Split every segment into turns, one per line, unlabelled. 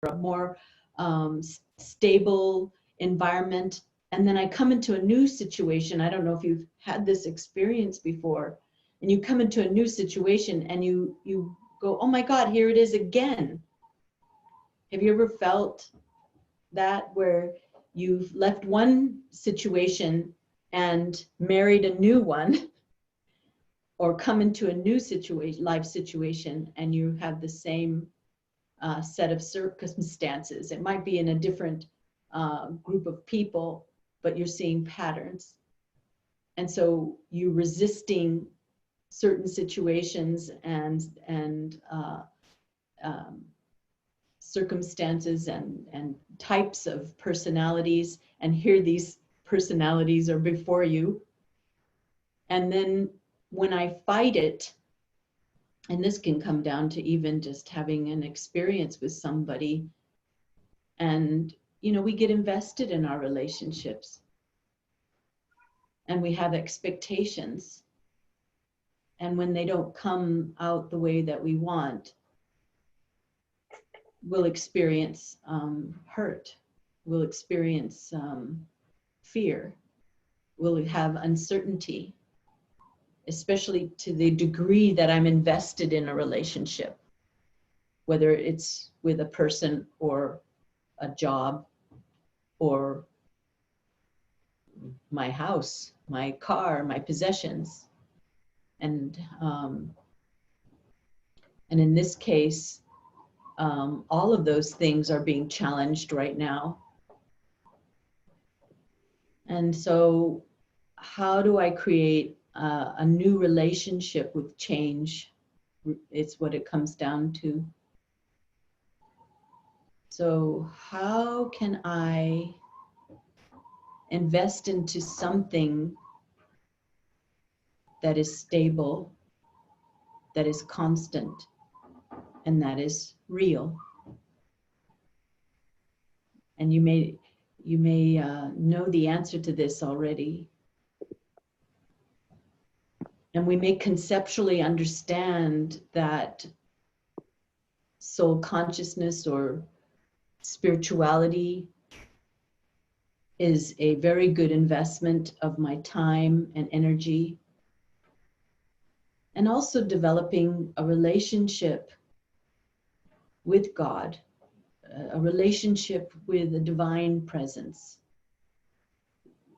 a more stable environment. And then I come into a new situation. I don't know if you've had this experience before, and you come into a new situation and you go, oh my God, here it is again. Have you ever felt that, where you've left one situation and married a new one, or come into a new situation, life situation, and you have the same set of circumstances? It might be in a different group of people, but you're seeing patterns. And so you're resisting certain situations and circumstances and types of personalities, and here these personalities are before you. And then when I fight it, and this can come down to even just having an experience with somebody, and we get invested in our relationships and we have expectations, and when they don't come out the way that we want, we'll experience hurt, we'll experience fear, we'll have uncertainty, especially to the degree that I'm invested in a relationship, whether it's with a person or a job or my house, my car, my possessions. And in this case, all of those things are being challenged right now. And so how do I create a new relationship with change? It's what it comes down to. So how can I invest into something that is stable, that is constant, and that is real? And you may know the answer to this already. And we may conceptually understand that soul consciousness or spirituality is a very good investment of my time and energy. And also developing a relationship with God, a relationship with a divine presence.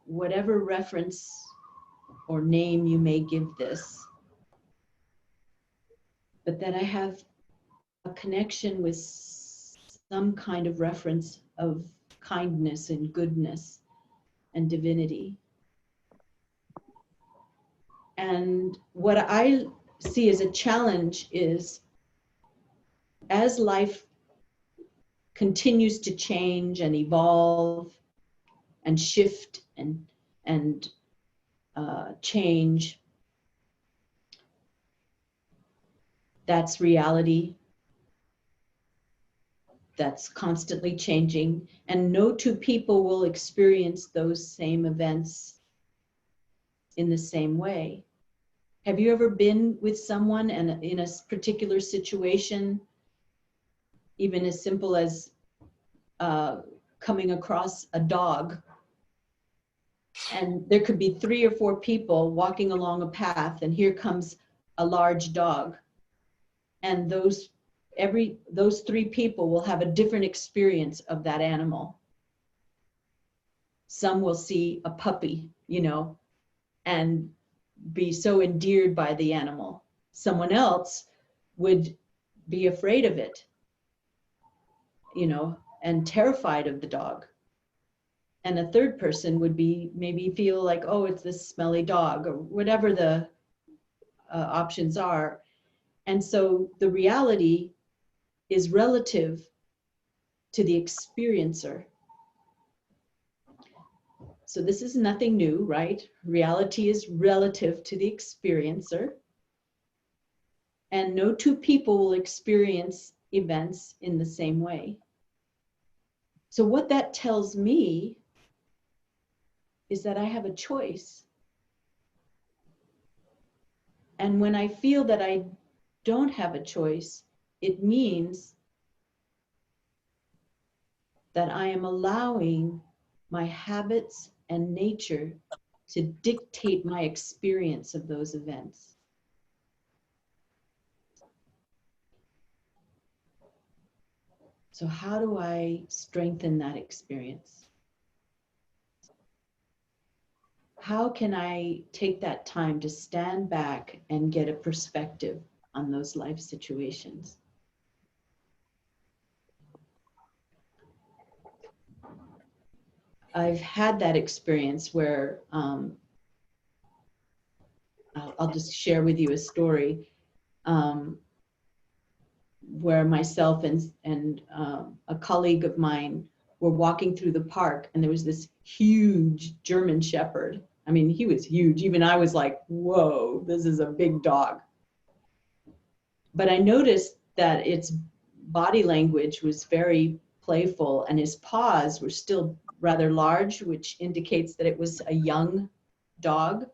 Whatever reference or name you may give this, but that I have a connection with some kind of reference of kindness and goodness and divinity. And what I see as a challenge is, as life continues to change and evolve and shift and change, that's reality. That's constantly changing, and no two people will experience those same events in the same way. Have you ever been with someone and in a particular situation, even as simple as coming across a dog, and there could be 3 or 4 people walking along a path, and here comes a large dog, and those 3 people will have a different experience of that animal. Some will see a puppy, and be so endeared by the animal. Someone else would be afraid of it, and terrified of the dog. And a third person would be maybe feel like, oh, it's this smelly dog, or whatever the options are. And so the reality is relative to the experiencer. So this is nothing new, right? Reality is relative to the experiencer. And no two people will experience events in the same way. So what that tells me is that I have a choice. And when I feel that I don't have a choice, it means that I am allowing my habits and nature to dictate my experience of those events. So how do I strengthen that experience? How can I take that time to stand back and get a perspective on those life situations? I've had that experience where I'll just share with you a story where myself and a colleague of mine were walking through the park, and there was this huge German Shepherd. I mean, he was huge. Even I was like, whoa, this is a big dog. But I noticed that its body language was very playful, and his paws were still rather large, which indicates that it was a young dog,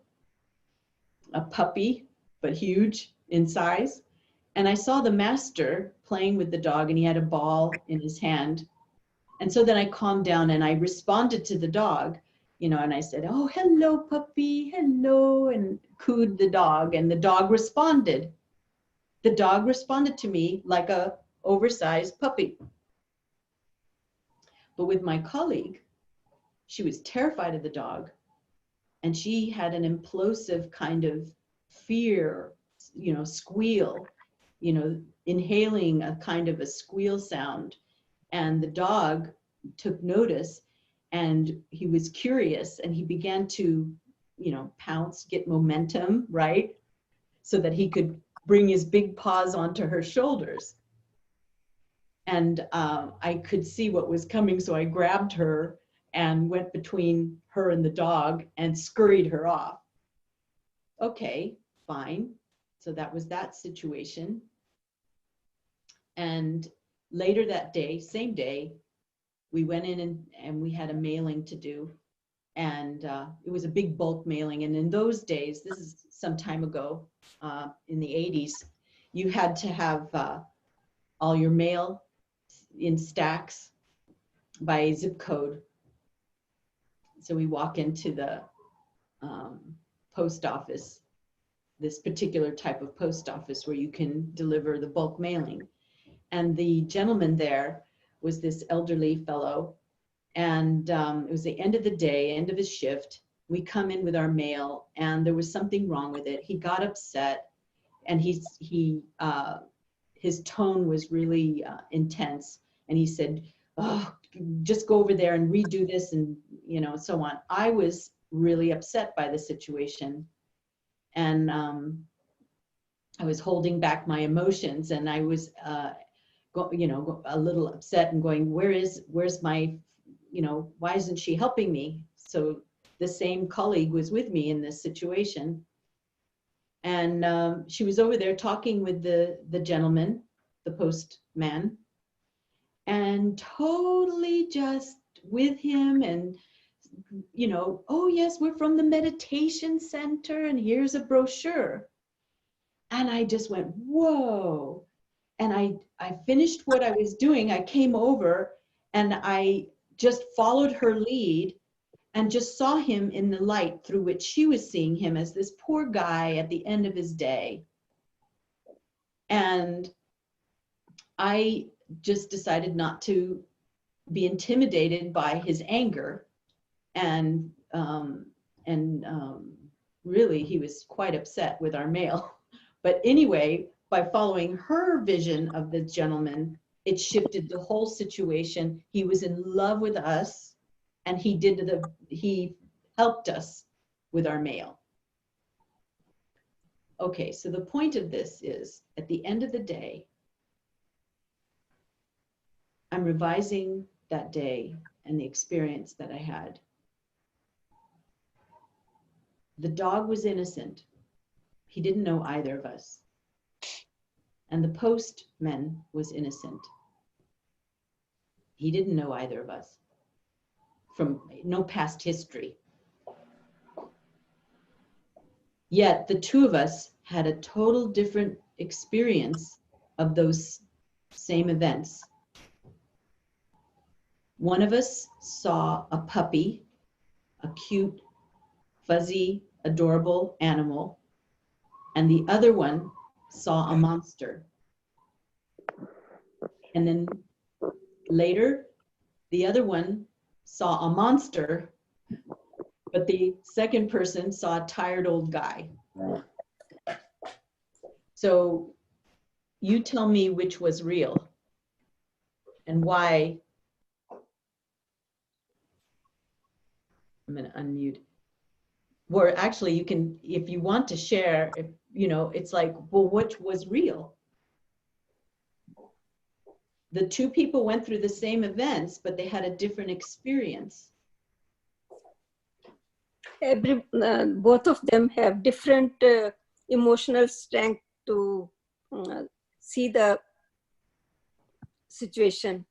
a puppy, but huge in size. And I saw the master playing with the dog, and he had a ball in his hand. And so then I calmed down and I responded to the dog, you know, and I said, oh, hello, puppy, hello, and cooed the dog, and the dog responded. The dog responded to me like a oversized puppy. But with my colleague, she was terrified of the dog, and she had an implosive kind of fear, you know, squeal, you know, inhaling a kind of a squeal sound. And the dog took notice, and he was curious, and he began to, you know, pounce, get momentum, right? So that he could bring his big paws onto her shoulders. And I could see what was coming, so I grabbed her and went between her and the dog and scurried her off. Okay, fine. So that was that situation. And later that day, same day, we went in and we had a mailing to do. And it was a big bulk mailing. And in those days, this is some time ago, in the 80s, you had to have all your mail in stacks by zip code. So we walk into the post office, this particular type of post office where you can deliver the bulk mailing. And the gentleman there was this elderly fellow, and it was the end of the day, end of his shift. We come in with our mail, and there was something wrong with it. He got upset, and his tone was really intense, and he said, oh, just go over there and redo this, and you know, so on. I was really upset by the situation, and I was holding back my emotions, and I was you know, a little upset and going, where's my, you know, why isn't she helping me? So the same colleague was with me in this situation, and she was over there talking with the gentleman, the postman, and totally just with him, and you know, oh yes, we're from the meditation center, and here's a brochure. And I just went, whoa. And I finished what I was doing. I came over and I just followed her lead and just saw him in the light through which she was seeing him, as this poor guy at the end of his day. And I just decided not to be intimidated by his anger. And really, he was quite upset with our mail. But anyway, by following her vision of the gentleman, it shifted the whole situation. He was in love with us, and he helped us with our mail. Okay, so the point of this is, at the end of the day, I'm revising that day and the experience that I had. The dog was innocent. He didn't know either of us. And the postman was innocent. He didn't know either of us, from no past history. Yet the two of us had a total different experience of those same events. One of us saw a puppy, a cute, fuzzy, adorable animal, and the other one saw a monster. And then later, the other one saw a monster, but the second person saw a tired old guy. So you tell me which was real and why. I'm going to unmute. Or actually, you can, if you want to share, if, you know, it's like, well, which was real? The two people went through the same events, but they had a different experience.
Both of them have different emotional strength to see the situation.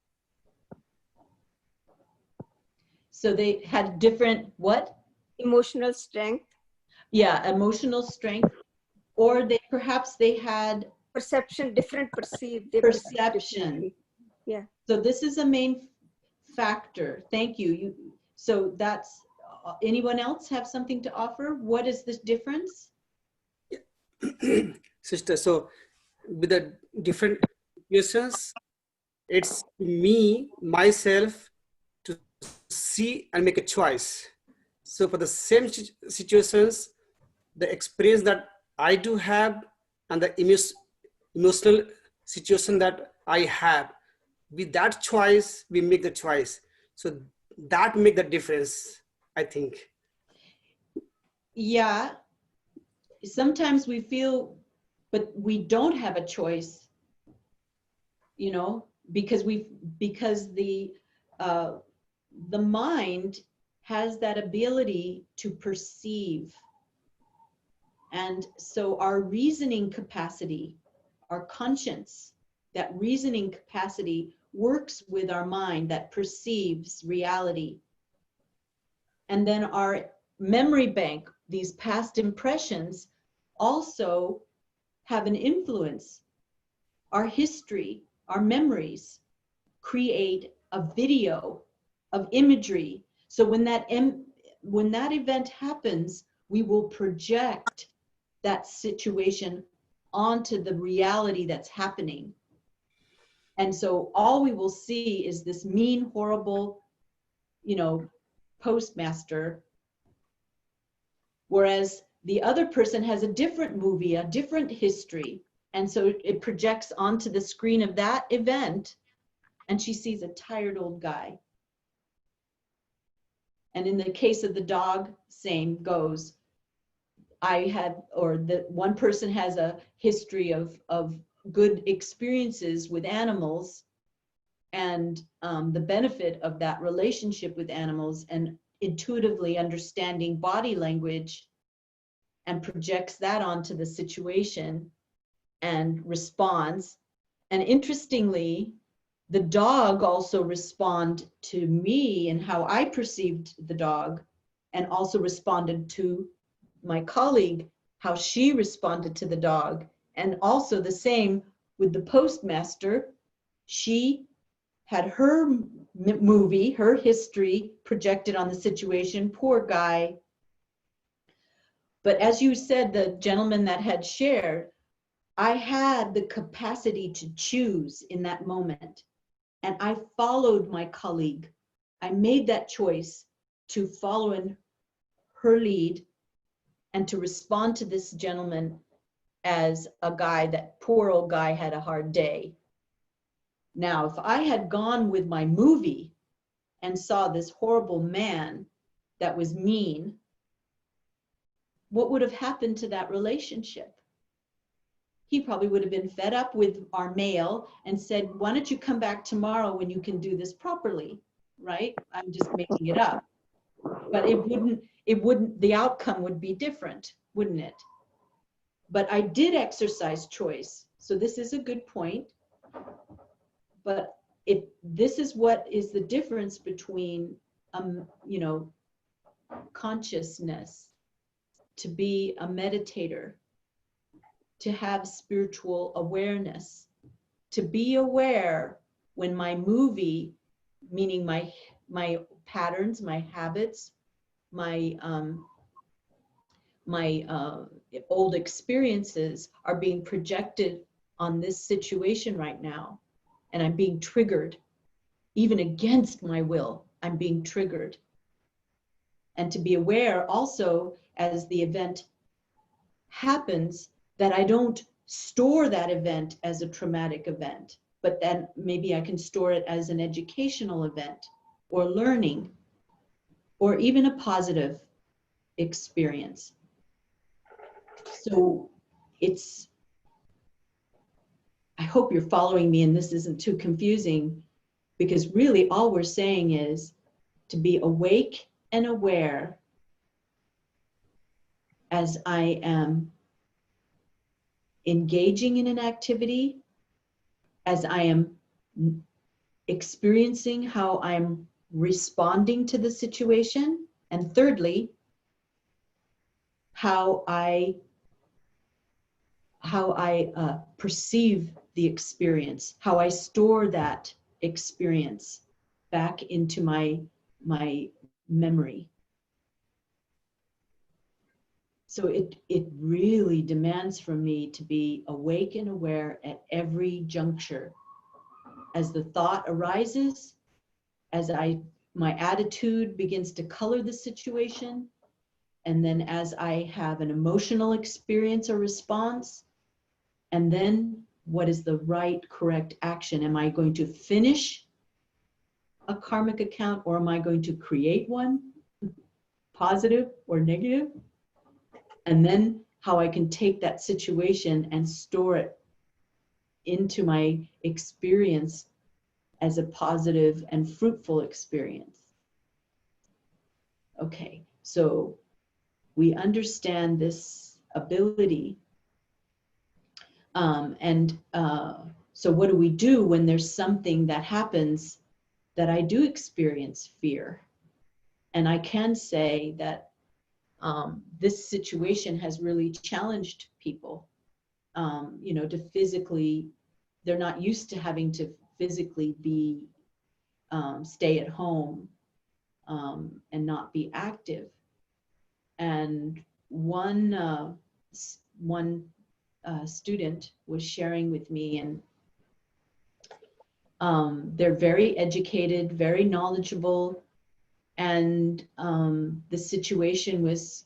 So they had different what?
Emotional strength.
Yeah, emotional strength. Or they perhaps they had
Perception, different perceived.
Perception.
Yeah.
So this is a main factor. Thank you. So that's, anyone else have something to offer? What is the difference?
Sister, so with the different situations, it's me, myself, to see and make a choice. So for the same situations, the experience that I do have and the emotional situation that I have, with that choice, we make the choice. So that make the difference, I think.
Yeah. Sometimes we feel, but we don't have a choice, you know, because the mind has that ability to perceive. And so our reasoning capacity, our conscience, that reasoning capacity works with our mind that perceives reality. And then our memory bank, these past impressions, also have an influence. Our history, our memories create a video of imagery. So when that event happens, we will project that situation onto the reality that's happening. And so all we will see is this mean, horrible, you know, postmaster, whereas the other person has a different movie, a different history. And so it projects onto the screen of that event, and she sees a tired old guy. And in the case of the dog, same goes. The one person has a history of good experiences with animals and the benefit of that relationship with animals and intuitively understanding body language, and projects that onto the situation and responds. And interestingly, the dog also responded to me and how I perceived the dog, and also responded to my colleague, how she responded to the dog. And also the same with the postmaster. She had her movie, her history projected on the situation, poor guy. But as you said, the gentleman that had shared, I had the capacity to choose in that moment. And I followed my colleague. I made that choice to follow in her lead and to respond to this gentleman as a guy, that poor old guy had a hard day. Now, if I had gone with my movie and saw this horrible man that was mean, what would have happened to that relationship? He probably would have been fed up with our mail and said, why don't you come back tomorrow when you can do this properly, right? I'm just making it up. But the outcome would be different, wouldn't it? But I did exercise choice. So this is a good point. But this is what is the difference between, you know, consciousness, to be a meditator, to have spiritual awareness, to be aware when my movie meaning my patterns, my habits, my old experiences are being projected on this situation right now, and I'm being triggered, even against my will. I'm being triggered. And to be aware also, as the event happens, that I don't store that event as a traumatic event, but then maybe I can store it as an educational event or learning or even a positive experience. So I hope you're following me and this isn't too confusing, because really all we're saying is to be awake and aware as I am engaging in an activity, as I am experiencing how I'm responding to the situation, and thirdly, how I perceive the experience, how I store that experience back into my memory. So it really demands from me to be awake and aware at every juncture. As the thought arises, as my attitude begins to color the situation, and then as I have an emotional experience or response, and then what is the right, correct action? Am I going to finish a karmic account, or am I going to create one, positive or negative? And then how I can take that situation and store it into my experience as a positive and fruitful experience. Okay, so we understand this ability. So what do we do when there's something that happens that I do experience fear? And I can say that this situation has really challenged people, to physically, they're not used to having to physically be, stay at home and not be active. And one student was sharing with me, and they're very educated, very knowledgeable, and the situation was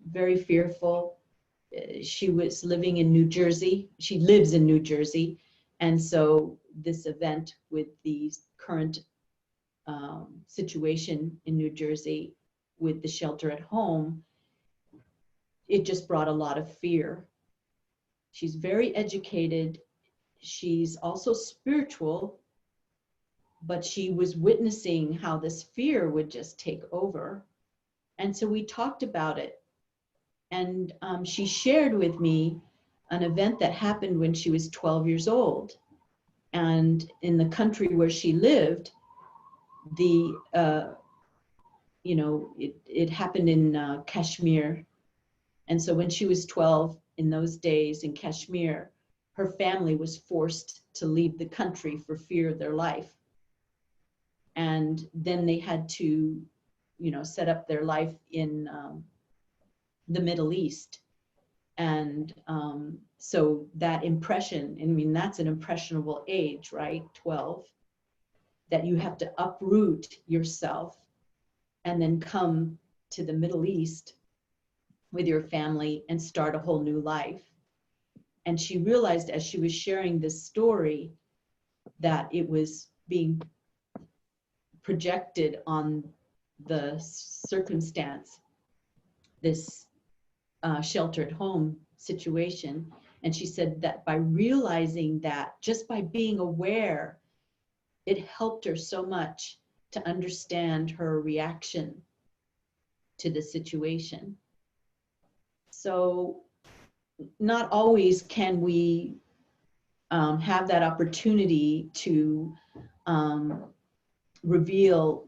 very fearful. She was living in New Jersey. She lives in New Jersey. And so this event with the current situation in New Jersey with the shelter at home, it just brought a lot of fear. She's very educated. She's also spiritual, but she was witnessing how this fear would just take over. And so we talked about it. And she shared with me an event that happened when she was 12 years old. And in the country where she lived, it happened in Kashmir. And so when she was 12, in those days in Kashmir, her family was forced to leave the country for fear of their life. And then they had to, set up their life in the Middle East. And so that impression, I mean, that's an impressionable age, right? 12, that you have to uproot yourself and then come to the Middle East with your family and start a whole new life. And she realized as she was sharing this story that it was being projected on the circumstance, this shelter at home situation. And she said that by realizing that, just by being aware, it helped her so much to understand her reaction to the situation. So not always can we have that opportunity to reveal,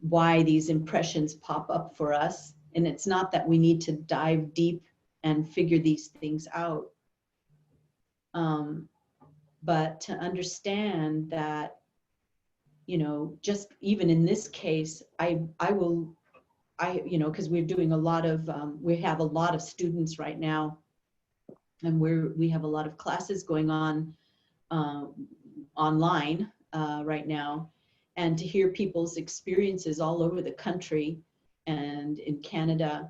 why these impressions pop up for us. And it's not that we need to dive deep and figure these things out, but to understand that you know, just even in this case, because we're doing a lot of, we have a lot of students right now, and we have a lot of classes going on online right now, and to hear people's experiences all over the country and in Canada.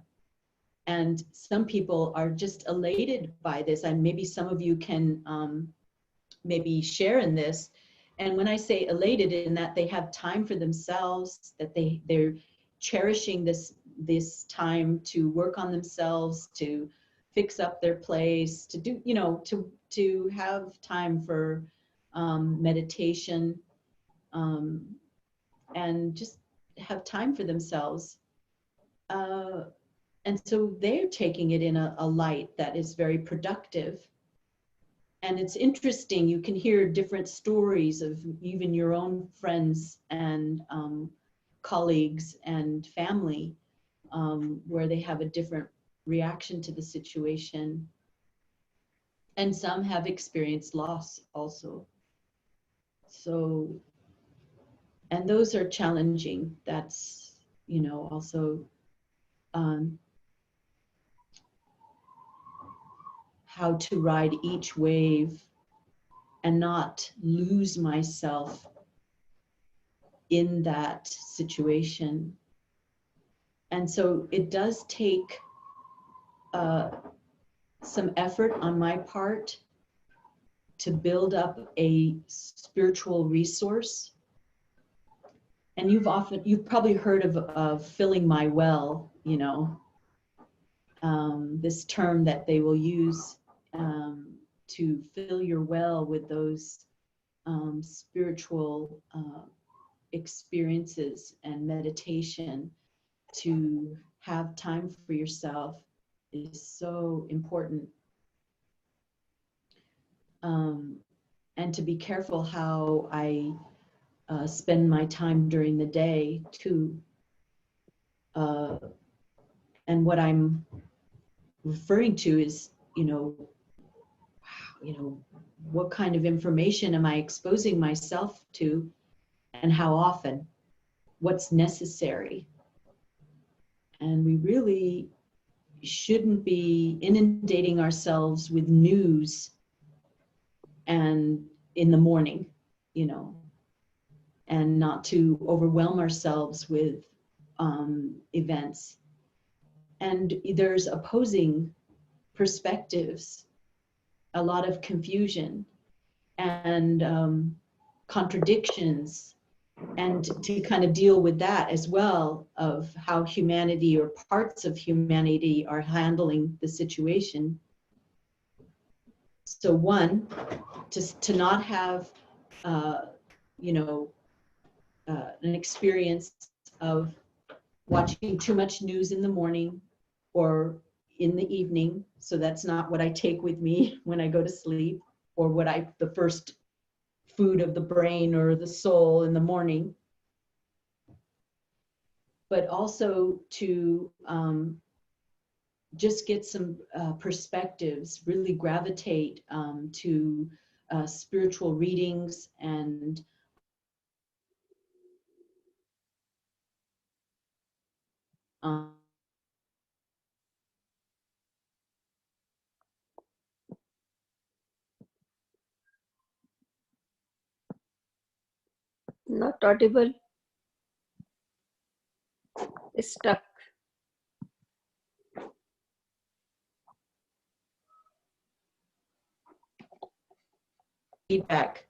And some people are just elated by this, and maybe some of you can maybe share in this. And when I say elated, in that they have time for themselves, that they're cherishing this time to work on themselves, to fix up their place, to do, you know, to have time for meditation, and just have time for themselves. And so they're taking it in a light that is very productive. And it's interesting, you can hear different stories of even your own friends and colleagues and family, where they have a different reaction to the situation. And some have experienced loss also. So, and those are challenging. That's, you know, also how to ride each wave and not lose myself in that situation. And so it does take some effort on my part to build up a spiritual resource. And you've probably heard of filling my well, you know, this term that they will use to fill your well with those spiritual experiences and meditation. To have time for yourself is so important. And to be careful how I spend my time during the day too. And what I'm referring to is, you know, what kind of information am I exposing myself to, and how often, what's necessary. And we really shouldn't be inundating ourselves with news and in the morning, you know, and not to overwhelm ourselves with events. And there's opposing perspectives, a lot of confusion and contradictions, and to kind of deal with that as well, of how humanity or parts of humanity are handling the situation. So one, to not have, you know, an experience of watching too much news in the morning or in the evening. So that's not what I take with me when I go to sleep, or the first food of the brain or the soul in the morning. But also to just get some perspectives, really gravitate to spiritual readings and
Not audible. Stuck.
feedback.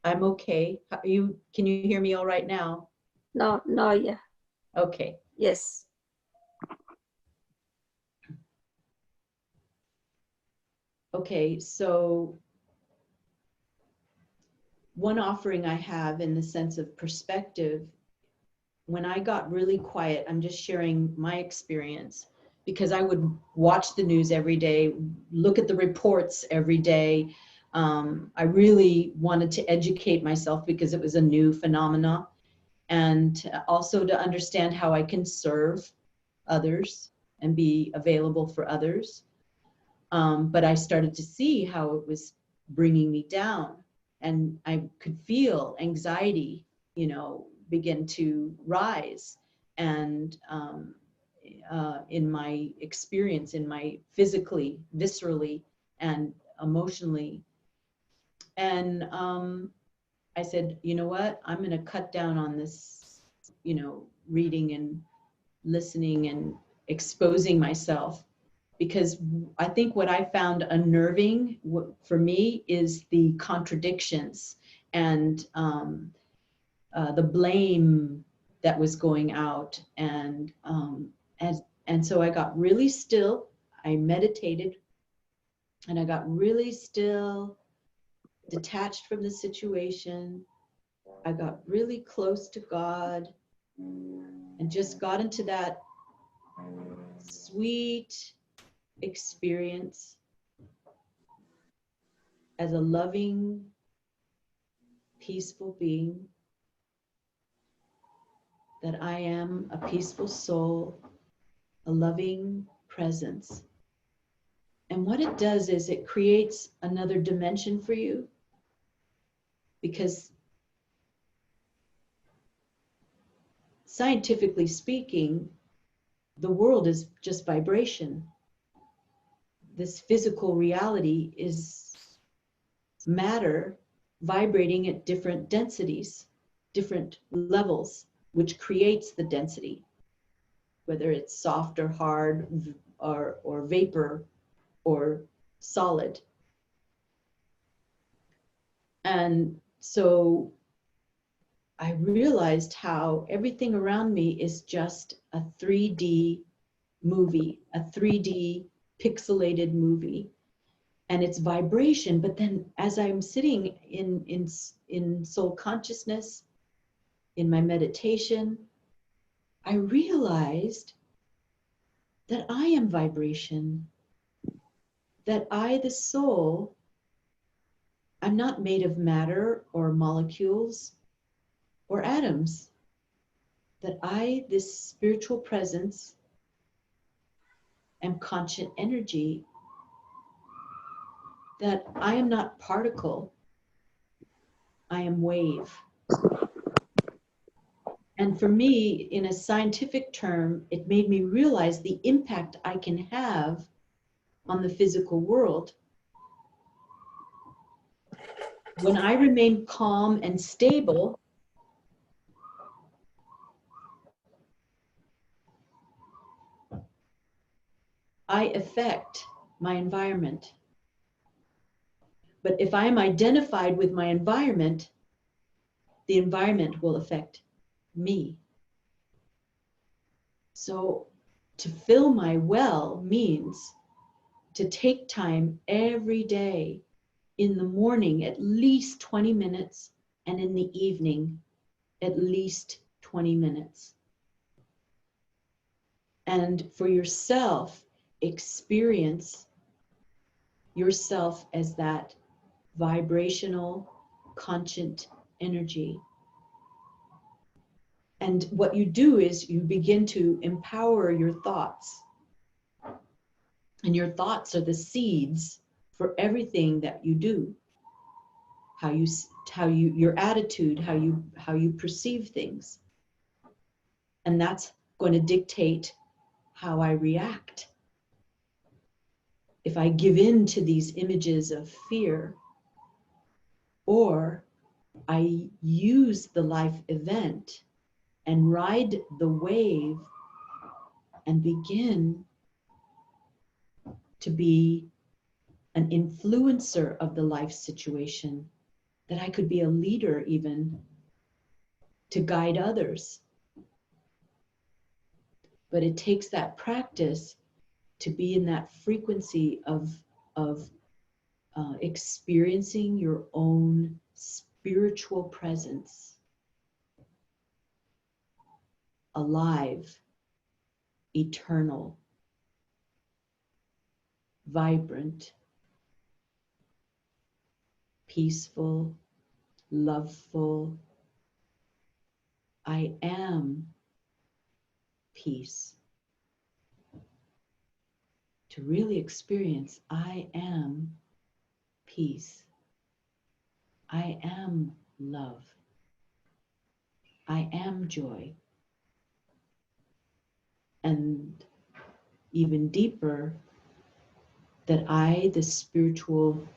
I'm okay. Can you hear me all right now?
No, yeah.
Okay.
Yes.
Okay, so one offering I have in the sense of perspective, when I got really quiet, I'm just sharing my experience, because I would watch the news every day, look at the reports every day. I really wanted to educate myself because it was a new phenomena, and also to understand how I can serve others and be available for others. But I started to see how it was bringing me down, and I could feel anxiety begin to rise. And in my experience, in my physically, viscerally, and emotionally. And I said, you know what, I'm going to cut down on this, reading and listening and exposing myself, because I think what I found unnerving for me is the contradictions and the blame that was going out. And so I got really still. I meditated, and I got really still, detached from the situation. I got really close to God and just got into that sweet experience as a loving, peaceful being, that I am a peaceful soul, a loving presence. And what it does is it creates another dimension for you, because scientifically speaking, the world is just vibration. This physical reality is matter vibrating at different densities, different levels, which creates the density, whether it's soft or hard, or vapor or solid. And so I realized how everything around me is just a 3D movie, a 3D pixelated movie, and it's vibration. But then as I'm sitting in soul consciousness, in my meditation, I realized that I am vibration, that I, the soul, I'm not made of matter or molecules or atoms, that I, this spiritual presence, am conscient energy, that I am not particle, I am wave. And for me, in a scientific term, it made me realize the impact I can have on the physical world. When I remain calm and stable, I affect my environment. But if I am identified with my environment, the environment will affect me. So to fill my well means to take time every day, in the morning at least 20 minutes, and in the evening at least 20 minutes. And for yourself, experience yourself as that vibrational, conscient energy. And what you do is you begin to empower your thoughts. And your thoughts are the seeds for everything that you do. How you your attitude, how you perceive things. And that's going to dictate how I react. If I give in to these images of fear, or I use the life event and ride the wave and begin to be an influencer of the life situation, that I could be a leader even to guide others. But it takes that practice to be in that frequency of experiencing your own spiritual presence, alive, eternal, vibrant, peaceful, loveful. I am peace. To really experience, I am peace. I am love. I am joy. And even deeper, that I, the spiritual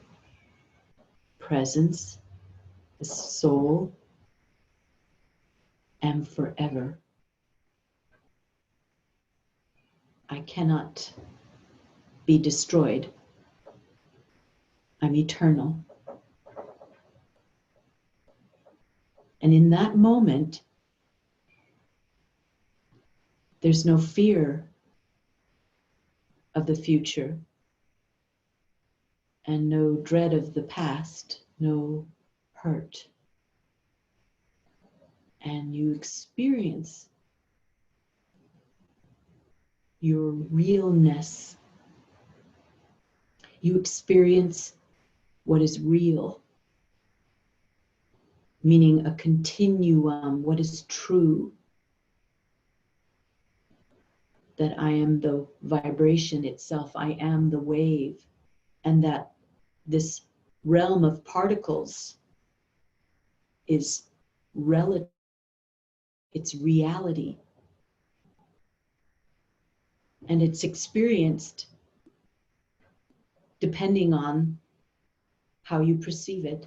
presence, the soul, am forever. I cannot be destroyed. I'm eternal. And in that moment, there's no fear of the future and no dread of the past, no hurt. And you experience your realness. You experience what is real, meaning a continuum, what is true. That I am the vibration itself, I am the wave, and that this realm of particles is relative, it's reality, and it's experienced depending on how you perceive it.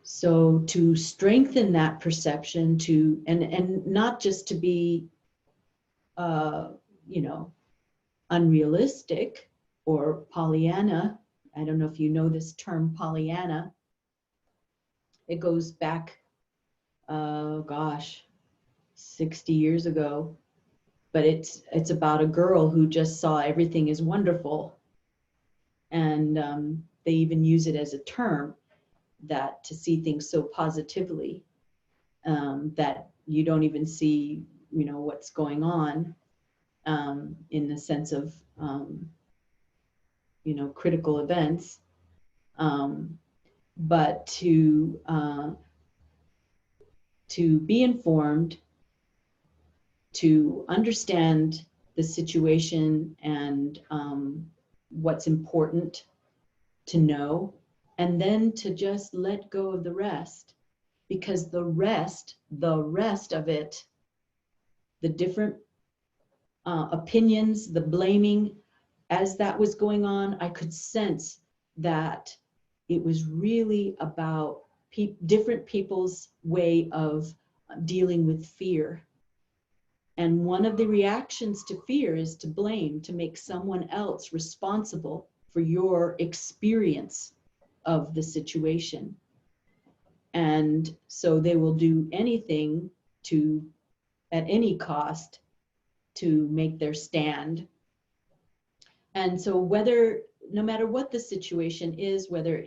So to strengthen that perception, and not just to be unrealistic or Pollyanna. I don't know if you know this term Pollyanna. It goes back, 60 years ago, but it's about a girl who just saw everything is wonderful. And they even use it as a term, that to see things so positively, that you don't even see, what's going on, in the sense of, critical events, but to be informed, to understand the situation and what's important to know, and then to just let go of the rest, because the rest of it, the different opinions, the blaming, as that was going on, I could sense that it was really about different people's way of dealing with fear. And one of the reactions to fear is to blame, to make someone else responsible for your experience of the situation. And so they will do anything at any cost, to make their stand. And so no matter what the situation is, whether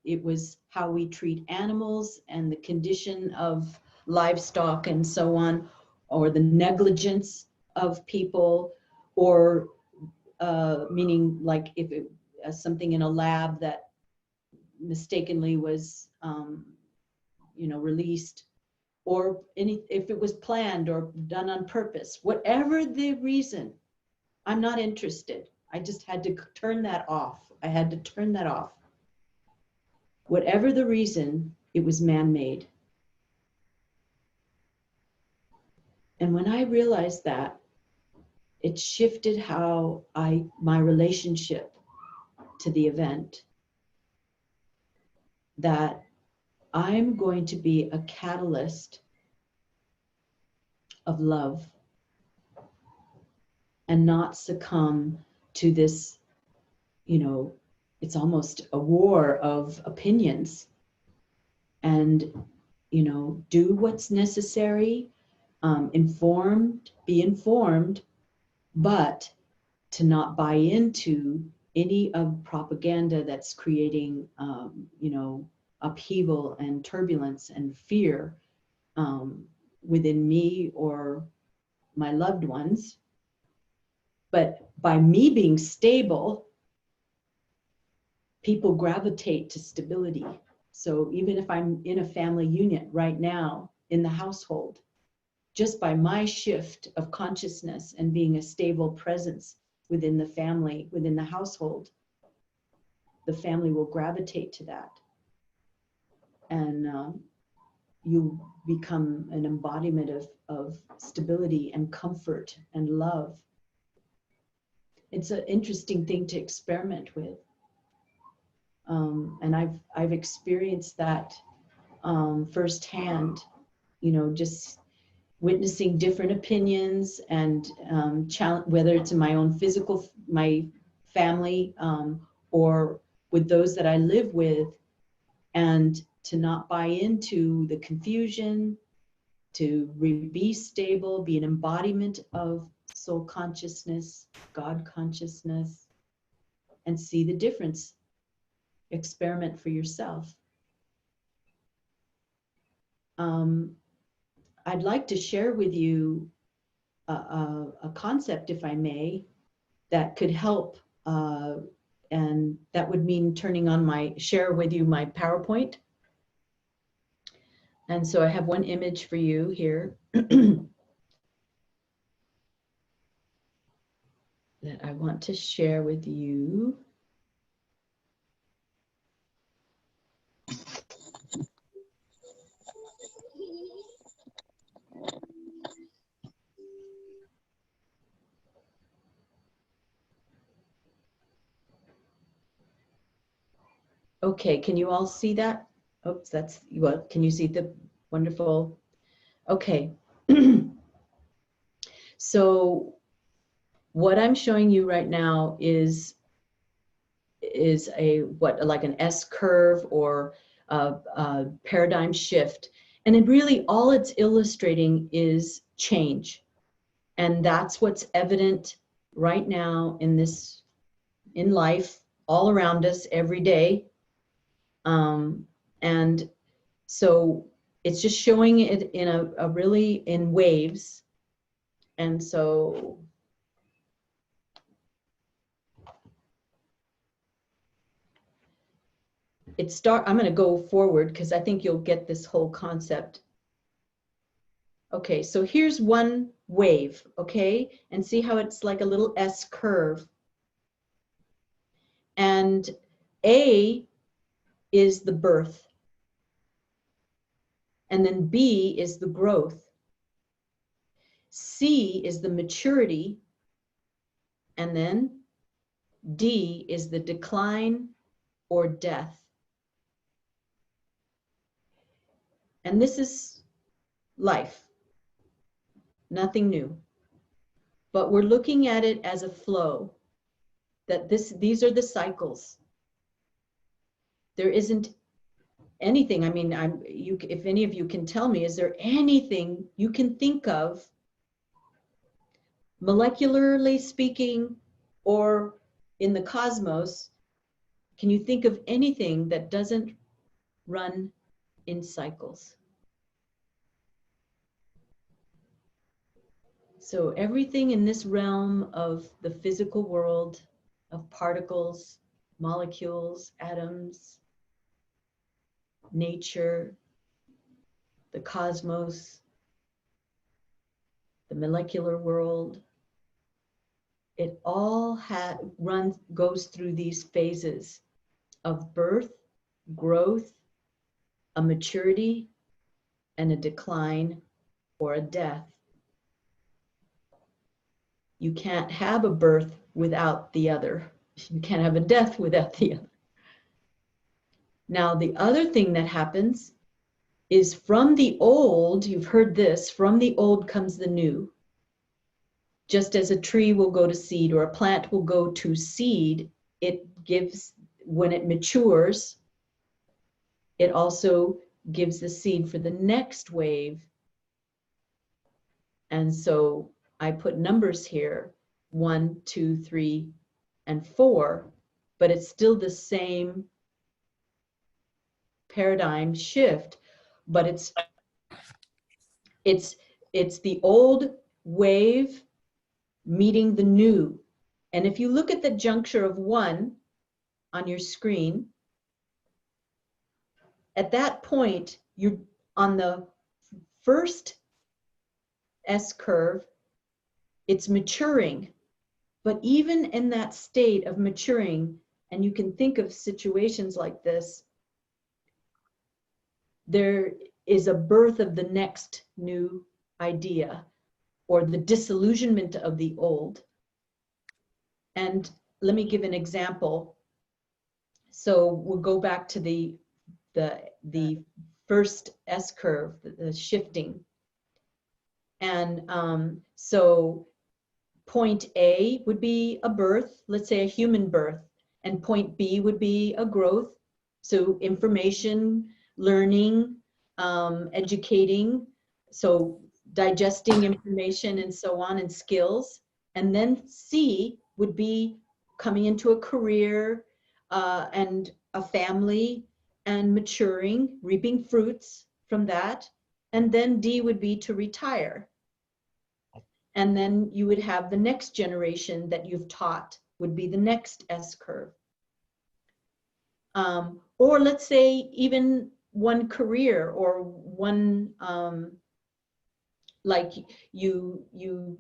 it was how we treat animals and the condition of livestock and so on, or the negligence of people, or meaning like if it something in a lab that mistakenly was released, or if it was planned or done on purpose, whatever the reason, I'm not interested. I just had to turn that off. I had to turn that off. Whatever the reason, it was man-made. And when I realized that, it shifted how my relationship to the event, that I'm going to be a catalyst of love and not succumb to this, it's almost a war of opinions, and, do what's necessary, be informed, but to not buy into any of propaganda that's creating, upheaval and turbulence and fear within me or my loved ones. But by me being stable, people gravitate to stability. So even if I'm in a family unit right now in the household, just by my shift of consciousness and being a stable presence within the family, within the household, the family will gravitate to that. you become an embodiment of stability and comfort and love. It's an interesting thing to experiment with. And I've experienced that firsthand, just witnessing different opinions and whether it's in my own my family, or with those that I live with, and to not buy into the confusion, to be stable, be an embodiment of soul consciousness, God consciousness, and see the difference. Experiment for yourself. I'd like to share with you a concept, if I may, that could help, and that would mean turning on share with you my PowerPoint. And so I have one image for you here that I want to share with you. Okay, can you all see that? Oops, can you see the wonderful? Okay. So what I'm showing you right now is like an S curve or a paradigm shift. And it really, all it's illustrating is change. And that's what's evident right now in life, all around us every day. And so it's just showing it in a really in waves. And so I'm going to go forward because I think you'll get this whole concept. Okay, so here's one wave, okay? And see how it's like a little S curve. And A is the birth. And then B is the growth. C is the maturity. And then D is the decline or death. And this is life, nothing new. But we're looking at it as a flow, that these are the cycles. There isn't anything, I mean, if any of you can tell me, is there anything you can think of, molecularly speaking, or in the cosmos, can you think of anything that doesn't run in cycles? So everything in this realm of the physical world, of particles, molecules, atoms, nature, the cosmos, the molecular world, it all goes through these phases of birth, growth, a maturity, and a decline or a death. You can't have a birth without the other. You can't have a death without the other. Now, the other thing that happens is from the old, you've heard this, from the old comes the new. Just as a tree will go to seed or a plant will go to seed, it gives, when it matures, it also gives the seed for the next wave. And so I put numbers here, 1, 2, 3, and 4, but it's still the same paradigm shift, but it's the old wave meeting the new. And if you look at the juncture of 1 on your screen, at that point, you're on the first S curve, it's maturing. But even in that state of maturing, and you can think of situations like this, there is a birth of the next new idea, or the disillusionment of the old. And let me give an example. So we'll go back to the first S curve, the shifting. And so point A would be a birth, let's say a human birth, and point B would be a growth. So information, learning, educating, so digesting information and so on, and skills. And then C would be coming into a career and a family and maturing, reaping fruits from that. And then D would be to retire. And then you would have the next generation that you've taught would be the next S curve. Or let's say even one career, or one, like you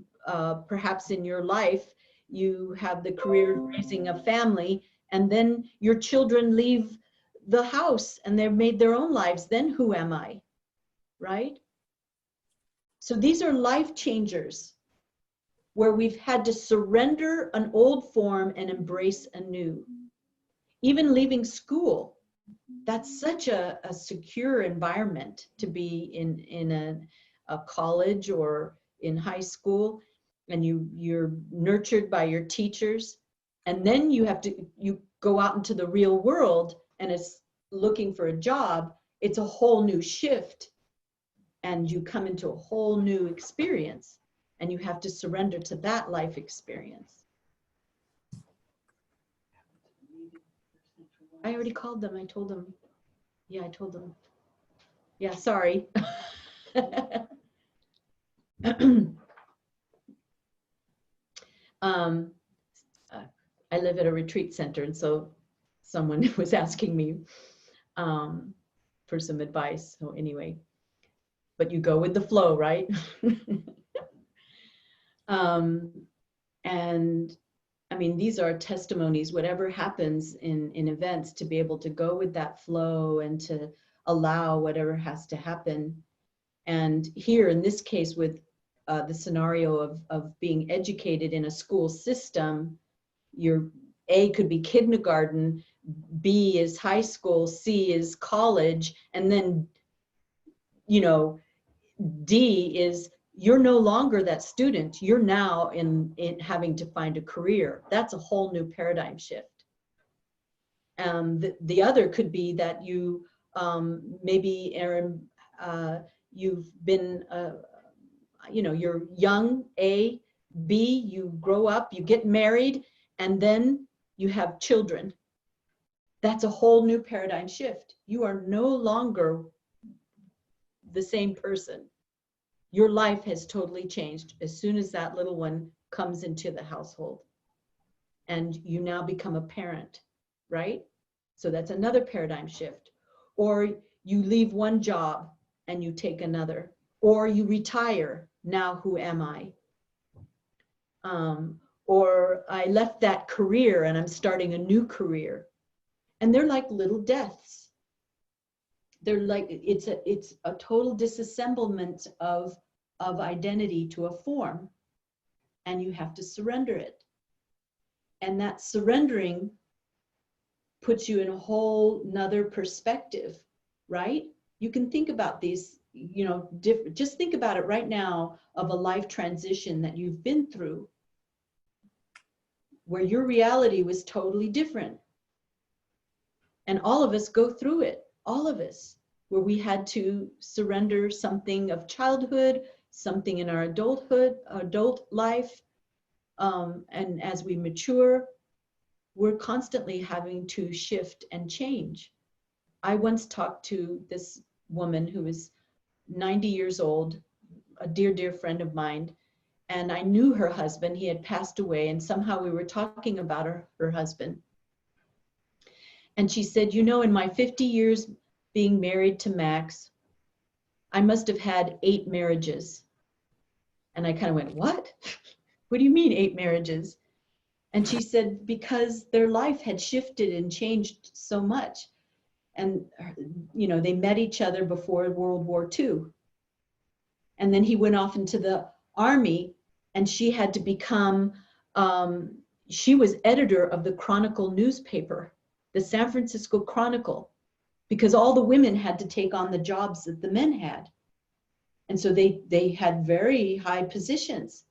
perhaps in your life, you have the career of raising a family, and then your children leave the house and they've made their own lives. Then who am I, right? So these are life changers, where we've had to surrender an old form and embrace a new. Even leaving school, that's such a secure environment to be in a college or in high school, and you're nurtured by your teachers. And then you go out into the real world, and it's looking for a job. It's a whole new shift, and you come into a whole new experience. And you have to surrender to that life experience. I already called them. I told them. Yeah, I told them. Yeah, sorry. I live at a retreat center, and so someone was asking me for some advice. So anyway, but you go with the flow, right? And I mean, these are testimonies, whatever happens in events, to be able to go with that flow and to allow whatever has to happen. And here in this case, with the scenario of being educated in a school system, your A could be kindergarten, B is high school, C is college, and then, you know, D is you're no longer that student. You're now in having to find a career. That's a whole new paradigm shift. The other could be that you maybe, Aaron, you've been, you know, you're young, A, B, you grow up, you get married, and then you have children. That's a whole new paradigm shift. You are no longer the same person. Your life has totally changed as soon as that little one comes into the household, and you now become a parent, right? So that's another paradigm shift. Or you leave one job and you take another, or you retire. Now who am I? Or I left that career and I'm starting a new career. And they're like little deaths. They're like, it's a total disassemblement of identity to a form, and you have to surrender it. And that surrendering puts you in a whole nother perspective, right? You can think about these, you know, just think about it right now of a life transition that you've been through, where your reality was totally different. And all of us go through it, all of us, where we had to surrender something of childhood, something in our adult life. And as we mature, we're constantly having to shift and change. I once talked to this woman who was 90 years old, a dear, dear friend of mine, and I knew her husband. He had passed away, and somehow we were talking about her husband. And she said, you know, in my 50 years being married to Max, I must have had 8 marriages. And I kind of went, what? What do you mean 8 marriages? And she said, because their life had shifted and changed so much. And, they met each other before World War II. And then he went off into the army, and she had to become, she was editor of the Chronicle newspaper, the San Francisco Chronicle, because all the women had to take on the jobs that the men had. And so they had very high positions.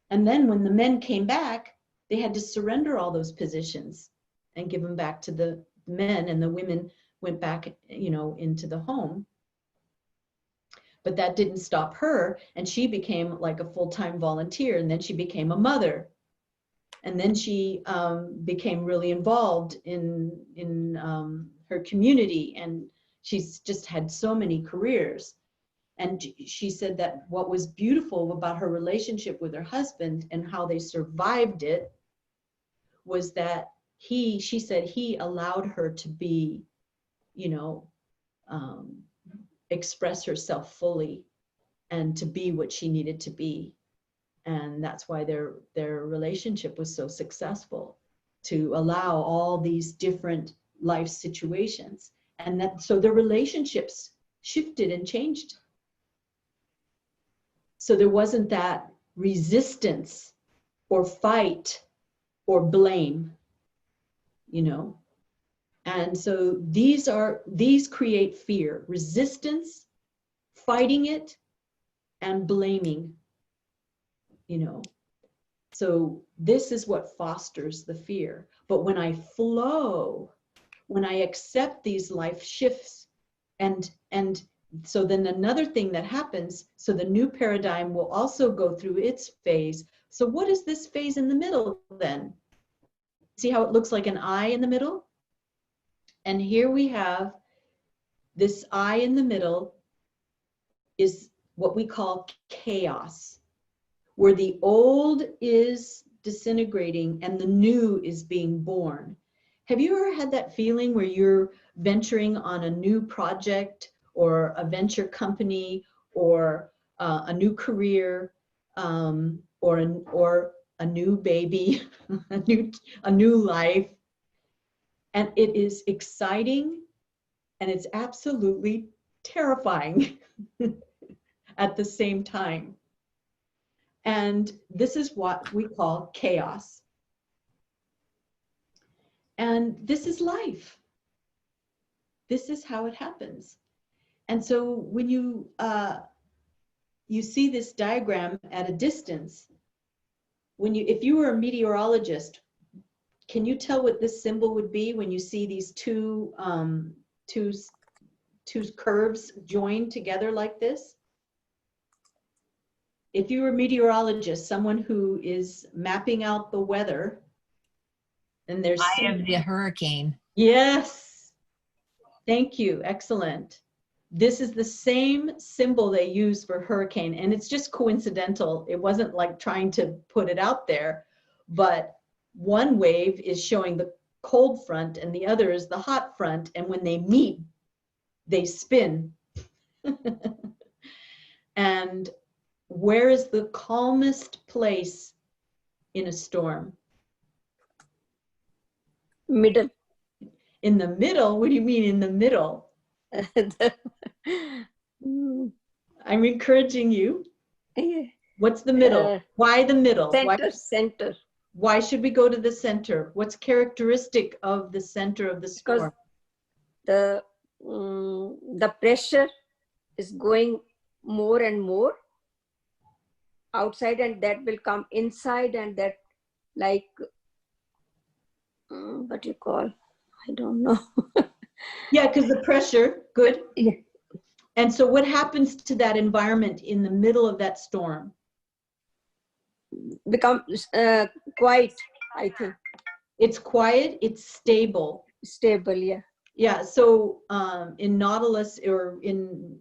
And then when the men came back, they had to surrender all those positions and give them back to the men, and the women went back, into the home. But that didn't stop her, and she became like a full-time volunteer, and then she became a mother. And then she became really involved in her community, and she's just had so many careers. And she said that what was beautiful about her relationship with her husband and how they survived it was that she said he allowed her to be, express herself fully and to be what she needed to be. And that's why their relationship was so successful, to allow all these different life situations. And so their relationships shifted and changed. So there wasn't that resistance or fight or blame, And so these create fear, resistance, fighting it, and blaming, So this is what fosters the fear. But when I flow, when I accept these life shifts, and so then another thing that happens, so the new paradigm will also go through its phase. So what is this phase in the middle then? See how it looks like an eye in the middle? And here we have this eye in the middle is what we call chaos, where the old is disintegrating and the new is being born. Have you ever had that feeling where you're venturing on a new project or a venture company or a new career, or a new baby, a new life, and it is exciting and it's absolutely terrifying at the same time. And this is what we call chaos. And this is life. This is how it happens. And so when you see this diagram at a distance, if you were a meteorologist, can you tell what this symbol would be when you see these two curves joined together like this? If you were a meteorologist, someone who is mapping out the weather, and there's
Eye of the hurricane.
Yes, thank you, excellent. This is the same symbol they use for hurricane, and it's just coincidental. It wasn't like trying to put it out there, but one wave is showing the cold front and the other is the hot front, and when they meet, they spin. And where is the calmest place in a storm?
Middle.
In the middle? What do you mean in the middle? I'm encouraging you. What's the middle? Why the middle?
Center.
Why should we go to the center? What's characteristic of the center of the storm?
Because the pressure is going more and more outside, and that will come inside, and that like what you call, I don't know.
Yeah, because the pressure, good.
Yeah.
And so what happens to that environment in the middle of that storm?
Becomes quiet, I think.
It's quiet, it's stable.
Stable, yeah.
Yeah, so in Nautilus or in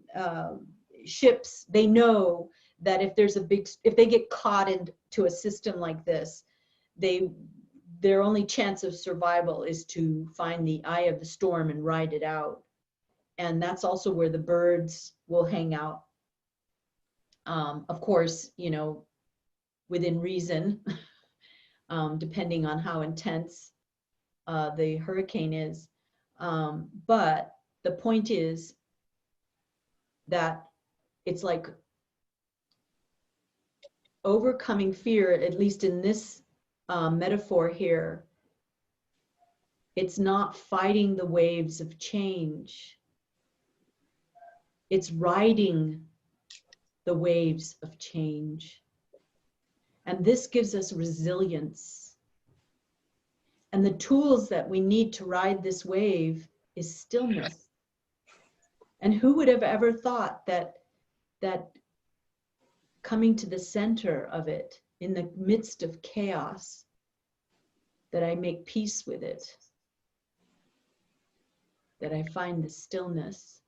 ships, they know that if they get caught into a system like this, their only chance of survival is to find the eye of the storm and ride it out. And that's also where the birds will hang out. Of course, within reason, depending on how intense the hurricane is. But the point is that it's like overcoming fear, at least in this metaphor here. It's not fighting the waves of change. It's riding the waves of change. And this gives us resilience. And the tools that we need to ride this wave is stillness. And who would have ever thought that coming to the center of it, in the midst of chaos, that I make peace with it, that I find the stillness.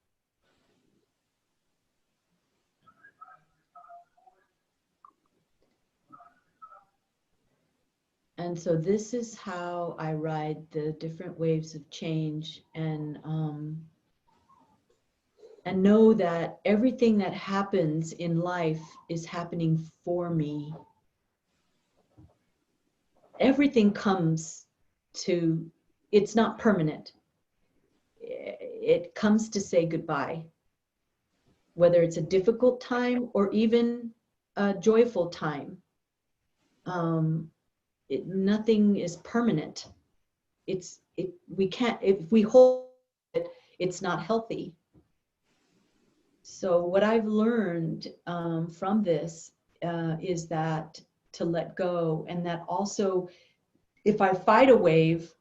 And so this is how I ride the different waves of change, and know that everything that happens in life is happening for me. Everything comes to, it's not permanent. It comes to say goodbye, whether it's a difficult time or even a joyful time. Nothing is permanent. We can't, if we hold it, it's not healthy. So what I've learned from this is that to let go, and that also, if I fight a wave,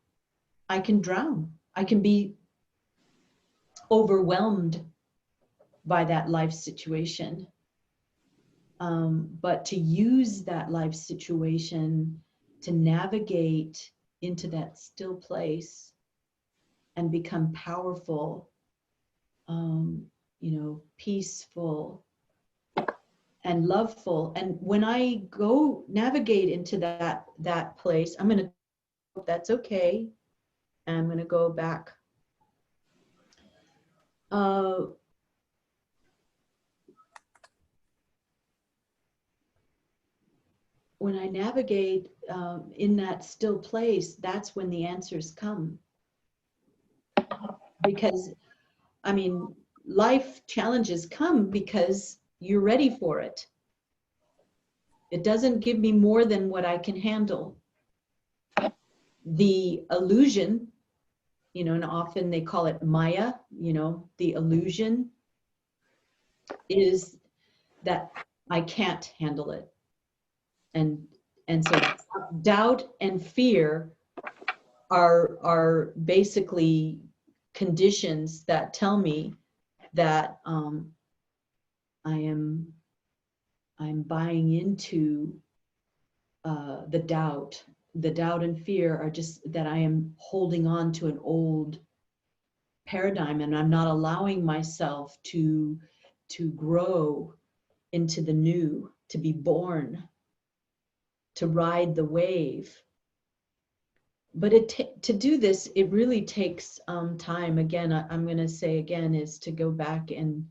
I can drown. I can be overwhelmed by that life situation. But to use that life situation to navigate into that still place and become powerful, peaceful and loveful. And when I go navigate into that place, I'm going to hope that's okay. And I'm going to go back. When I navigate in that still place, that's when the answers come. Because, I mean, life challenges come because you're ready for it. It doesn't give me more than what I can handle. The illusion, and often they call it Maya, the illusion is that I can't handle it. And so doubt and fear are basically conditions that tell me that I'm buying into the doubt. The doubt and fear are just that I am holding on to an old paradigm, and I'm not allowing myself to grow into the new, to be born, to ride the wave. But to do this, it really takes time. Again, I'm going to say again, is to go back and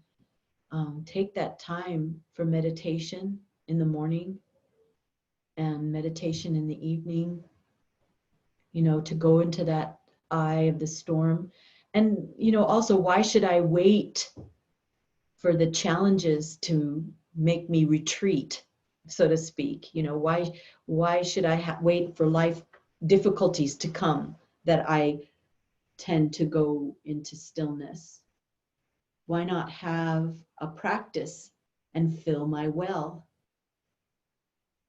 take that time for meditation in the morning and meditation in the evening, to go into that eye of the storm. And, also, why should I wait for the challenges to make me retreat, so to speak? Why should I wait for life difficulties to come that I tend to go into stillness? Why not have a practice and fill my well?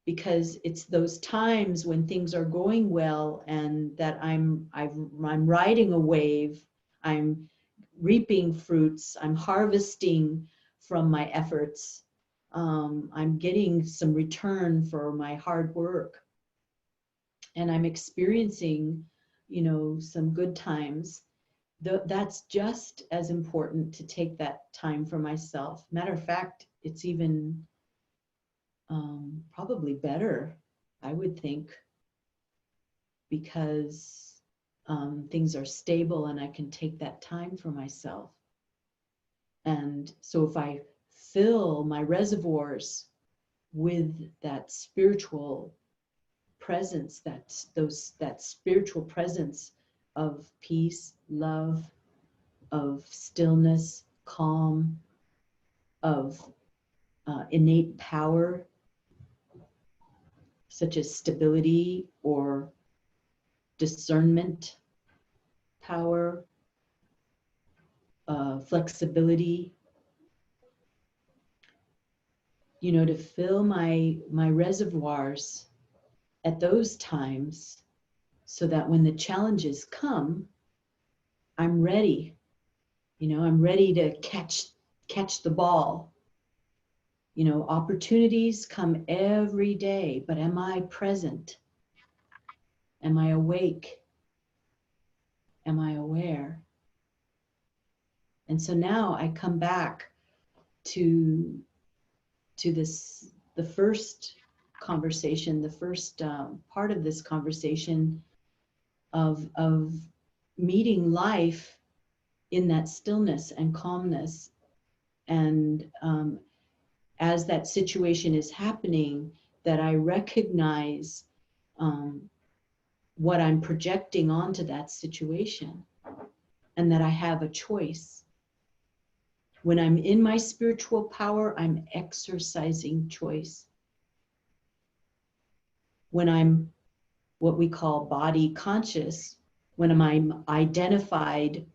Because it's those times when things are going well and that I'm riding a wave, I'm reaping fruits, I'm harvesting from my efforts, I'm getting some return for my hard work, and I'm experiencing, some good times. That's just as important to take that time for myself. Matter of fact, it's even probably better, I would think, because things are stable and I can take that time for myself. And so if I fill my reservoirs with that spiritual presence, that spiritual presence of peace, love, of stillness, calm, of innate power, such as stability or discernment power, flexibility, you know, to fill my reservoirs at those times so that when the challenges come, I'm ready. You know, I'm ready to catch the ball. You know, opportunities come every day, but am I present? Am I awake? Am I aware? And so now I come back to this, the first conversation, the first part of this conversation of meeting life in that stillness and calmness. And as that situation is happening, that I recognize what I'm projecting onto that situation, and that I have a choice. When I'm in my spiritual power, I'm exercising choice. When I'm what we call body conscious, when I'm identified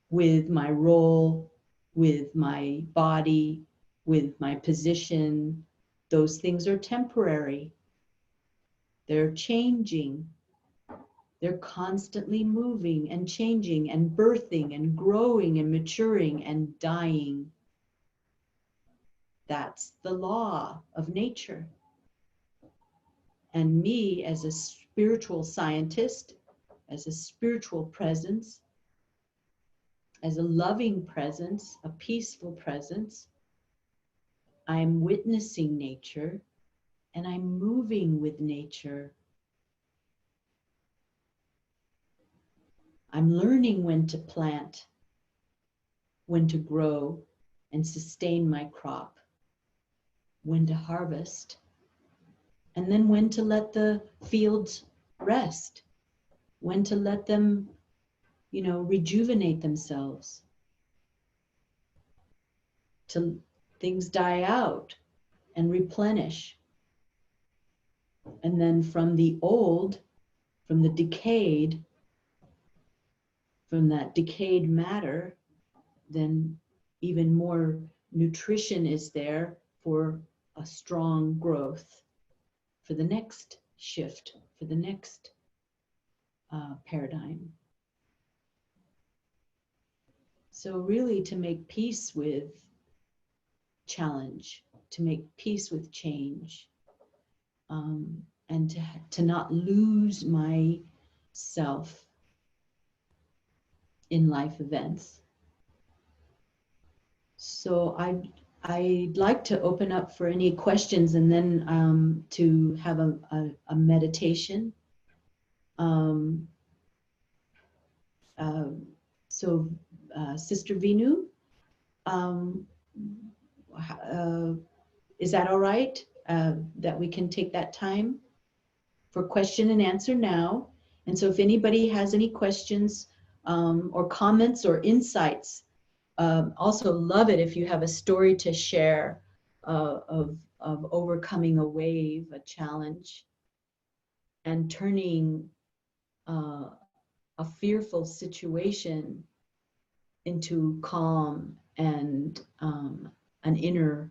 with my role, with my body, with my position, those things are temporary. They're changing. They're constantly moving and changing and birthing and growing and maturing and dying. That's the law of nature. And me, as a spiritual scientist, as a spiritual presence, as a loving presence, a peaceful presence, I'm witnessing nature and I'm moving with nature. I'm learning when to plant, when to grow and sustain my crop, when to harvest, and then when to let the fields rest, when to let them, you know, rejuvenate themselves, till things die out and replenish. And then from the old, from the decayed, from that decayed matter, then even more nutrition is there for a strong growth, for the next shift, for the next paradigm. So really to make peace with challenge, to make peace with change, and to not lose myself in life events. So I'd like to open up for any questions, and then to have a meditation. So Sister Vinu, is that all right that we can take that time for question and answer now? And so if anybody has any questions or comments or insights, also love it if you have a story to share of overcoming a wave, a challenge, and turning a fearful situation into calm and an inner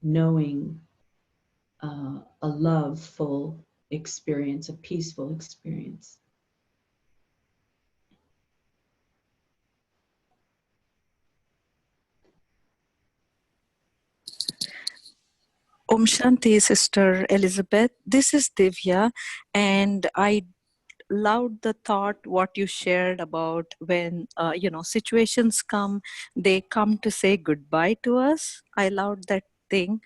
knowing, a loveful experience, a peaceful experience.
Om Shanti, Sister Elizabeth. This is Divya, and I loved the thought what you shared about when situations come, they come to say goodbye to us. I loved that thing.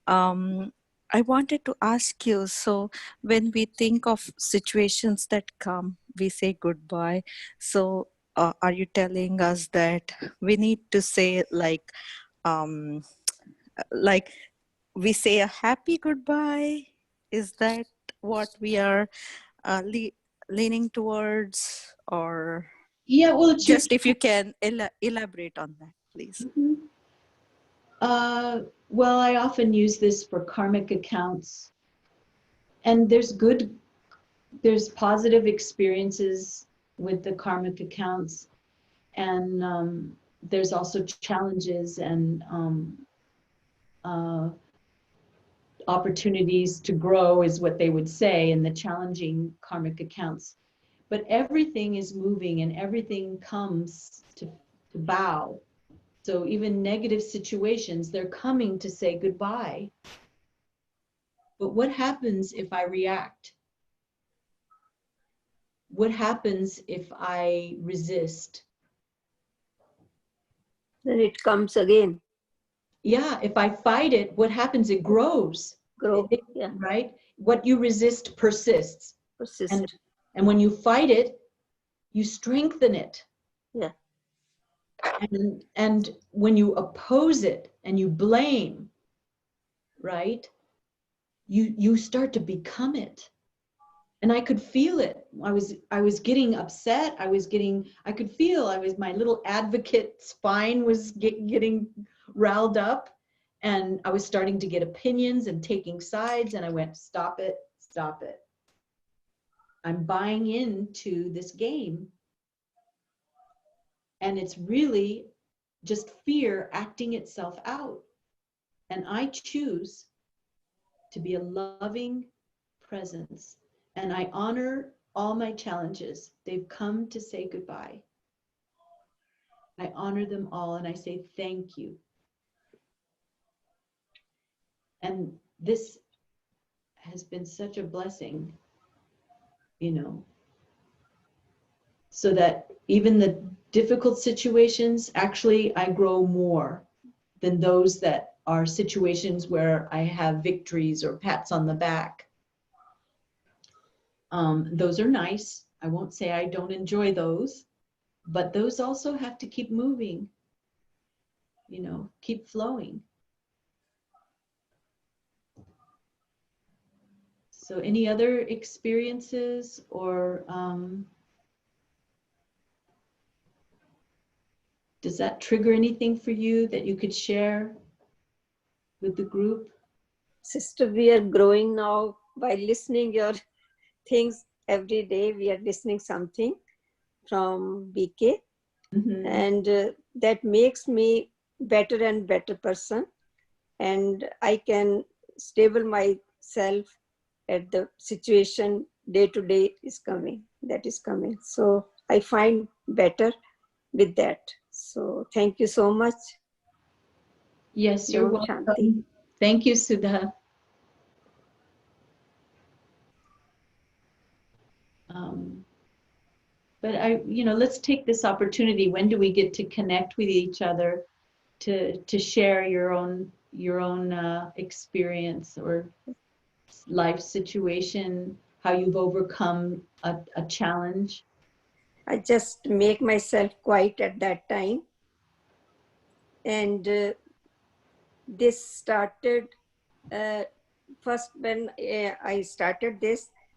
I wanted to ask you, so when we think of situations that come, we say goodbye. So are you telling us that we need to say like we say a happy goodbye? Is that what we are leaning towards? Or
Yeah, well, it's
Just if you can elaborate on that, please.
Mhm. Well, I often use this for karmic accounts, and there's positive experiences with the karmic accounts, and there's also challenges and opportunities to grow, is what they would say in the challenging karmic accounts. But everything is moving and everything comes to bow. So even negative situations, they're coming to say goodbye. But what happens if I react? What happens if I resist?
Then it comes again.
Yeah, if I fight it, what happens? It grows.
Grow. Yeah.
Right? What you resist persists.
Persist.
And when you fight it, you strengthen it.
Yeah.
And when you oppose it and you blame, right? You start to become it. And I could feel it. I was getting upset. I could feel my little advocate spine was getting riled up, and I was starting to get opinions and taking sides, and I went, stop it, stop it. I'm buying into this game. And it's really just fear acting itself out. And I choose to be a loving presence. And I honor all my challenges. They've come to say goodbye. I honor them all and I say thank you. And this has been such a blessing, you know, so that even the difficult situations, actually, I grow more than those that are situations where I have victories or pats on the back. Those are nice. I won't say I don't enjoy those, but those also have to keep moving, you know, keep flowing. So any other experiences or does that trigger anything for you that you could share with the group?
Sister, we are growing now by listening your things every day. We are listening something from BK,
Mm-hmm.
and that makes me better and better person, and I can stable myself at the situation day to day is coming. That is coming. So I find better with that. So thank you so much.
Yes, you're
Om
welcome.
Shanti.
Thank you, Sudha. But let's take this opportunity. When do we get to connect with each other to share your own experience or life situation, how you've overcome a challenge?
I just make myself quiet at that time. And this started first when I started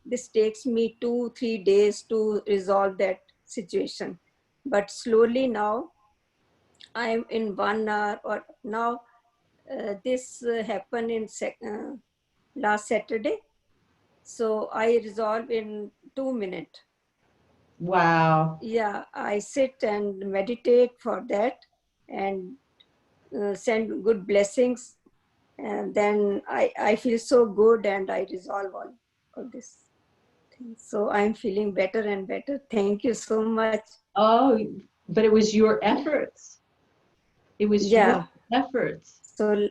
this takes me 2-3 days to resolve that situation. But slowly now, I'm in 1 hour or now this happened in last Saturday. So I resolve in 2 minutes.
Wow.
Yeah, I sit and meditate for that and send good blessings. And then I feel so good and I resolve all this thing. So I'm feeling better and better. Thank you so much.
Oh, but it was your efforts. It was your efforts.
So,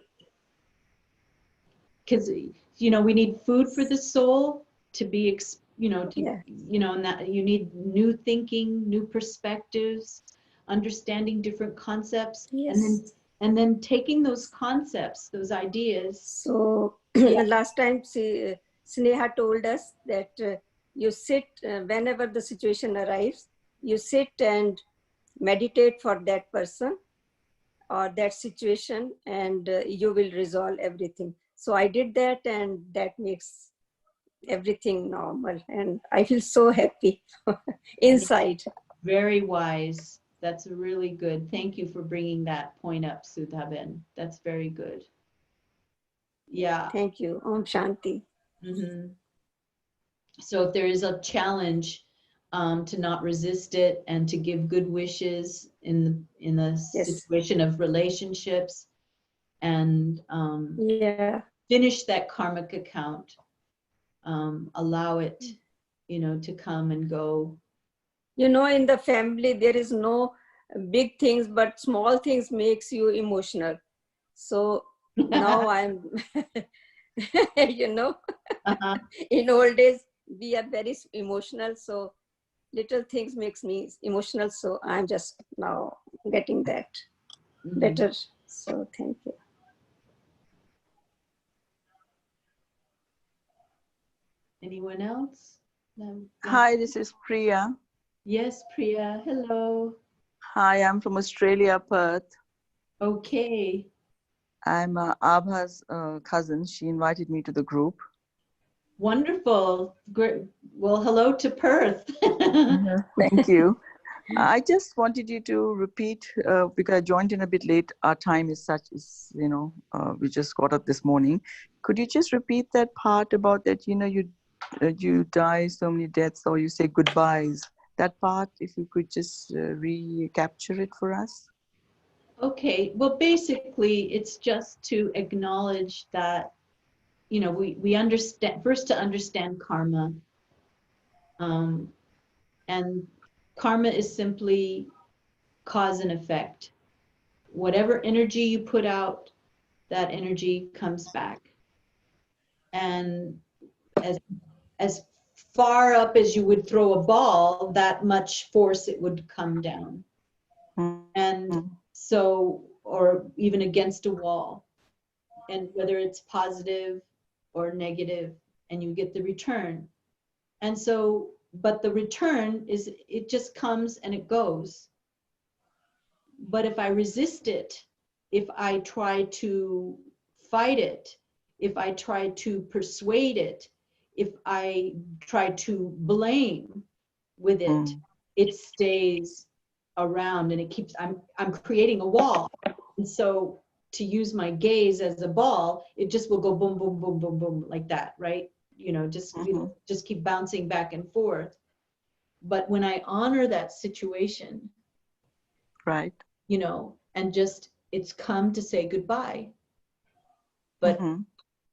because we need food for the soul to be and that you need new thinking, new perspectives, understanding different concepts,
yes.
and then taking those concepts, those ideas.
So last time Sneha told us that you sit whenever the situation arrives, you sit and meditate for that person or that situation, and you will resolve everything. So I did that, and that makes everything normal, and I feel so happy inside.
Very wise. That's really good. Thank you for bringing that point up, Sudhaben. That's very good. Yeah.
Thank you. Om Shanti.
hmm So if there is a challenge, to not resist it and to give good wishes in a
Yes.
situation of relationships, and
Yeah.
finish that karmic account. Allow it, to come and go.
You know, in the family, there is no big things, but small things makes you emotional. So now I'm, you know,
Uh-huh.
in old days, we are very emotional. So little things makes me emotional. So I'm just now getting that
Mhm.
better. So thank you.
Anyone else?
Hi, this is Priya.
Yes, Priya. Hello.
Hi, I'm from Australia, Perth.
Okay.
I'm Abha's cousin. She invited me to the group.
Wonderful. Great. Well, hello to Perth.
Thank you. I just wanted you to repeat, because I joined in a bit late. Our time is such, we just got up this morning. Could you just repeat that part about that, you die so many deaths, or you say goodbyes? That part, if you could just recapture it for us.
Okay. Well, basically, it's just to acknowledge that, we understand, first to understand karma. And karma is simply cause and effect. Whatever energy you put out, that energy comes back. And as far up as you would throw a ball, that much force it would come down. And so, or even against a wall. And whether it's positive or negative, and you get the return. And so, but the return is, it just comes and it goes. But if I resist it, if I try to fight it, if I try to persuade it, if I try to blame with it, it stays around and it keeps, I'm creating a wall. And so to use my gaze as a ball, it just will go boom, boom, boom, boom, boom, like that, right? Just keep bouncing back and forth. But when I honor that situation,
Right.
and just, it's come to say goodbye. But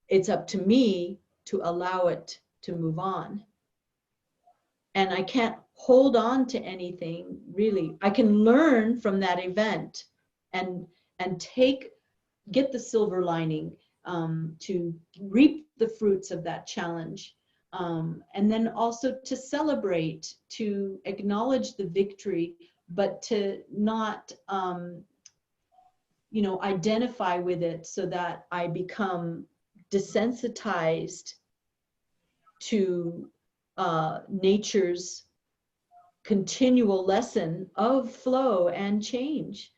it's up to me to allow it to move on. And I can't hold on to anything, really. I can learn from that event and get the silver lining, to reap the fruits of that challenge. And then also to celebrate, to acknowledge the victory, but to not, identify with it so that I become desensitized to nature's continual lesson of flow and change.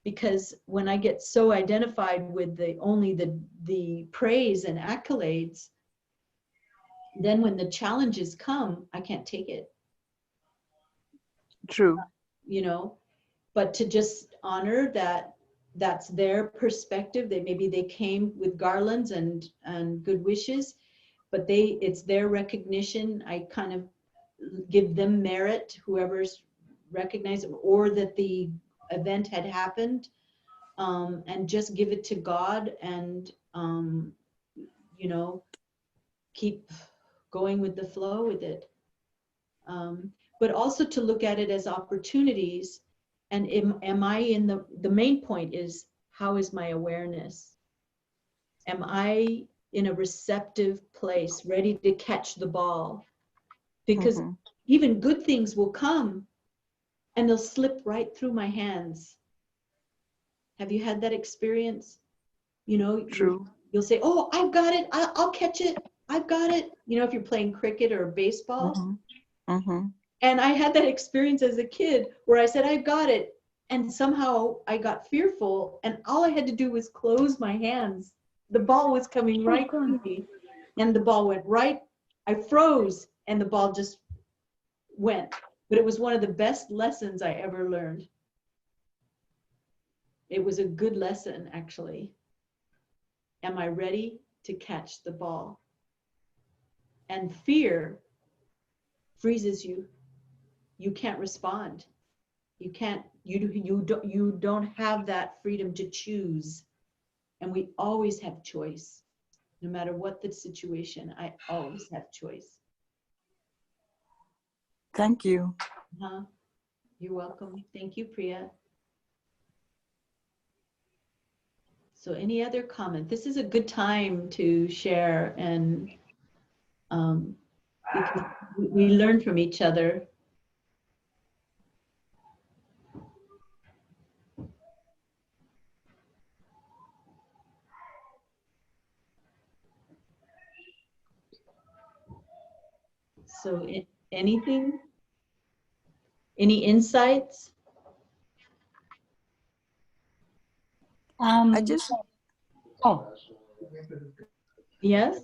Because when I get so identified with only the praise and accolades, then when the challenges come, I can't take it.
True.
But to just honor that that's their perspective. Maybe they came with garlands and good wishes, but it's their recognition. I kind of give them merit, whoever's recognized, or that the event had happened, and just give it to God, and keep going with the flow with it. But also to look at it as opportunities. And am I in the main point is, how is my awareness? Am I in a receptive place, ready to catch the ball? Because even good things will come and they'll slip right through my hands. Have you had that experience?
True.
You'll say, oh, I've got it. I'll catch it. I've got it. If you're playing cricket or baseball. And I had that experience as a kid where I said, I've got it. And somehow I got fearful, and all I had to do was close my hands. The ball was coming right to me, and the ball went right. I froze, and the ball just went. But it was one of the best lessons I ever learned. It was a good lesson, actually. Am I ready to catch the ball? And fear freezes you. You can't respond. You can't, you don't have that freedom to choose. And we always have choice. No matter what the situation, I always have choice.
Thank you.
You're welcome. Thank you, Priya. So any other comment? This is a good time to share, and because we learn from each other. So anything? Any insights?
I just,
Oh,
Yes?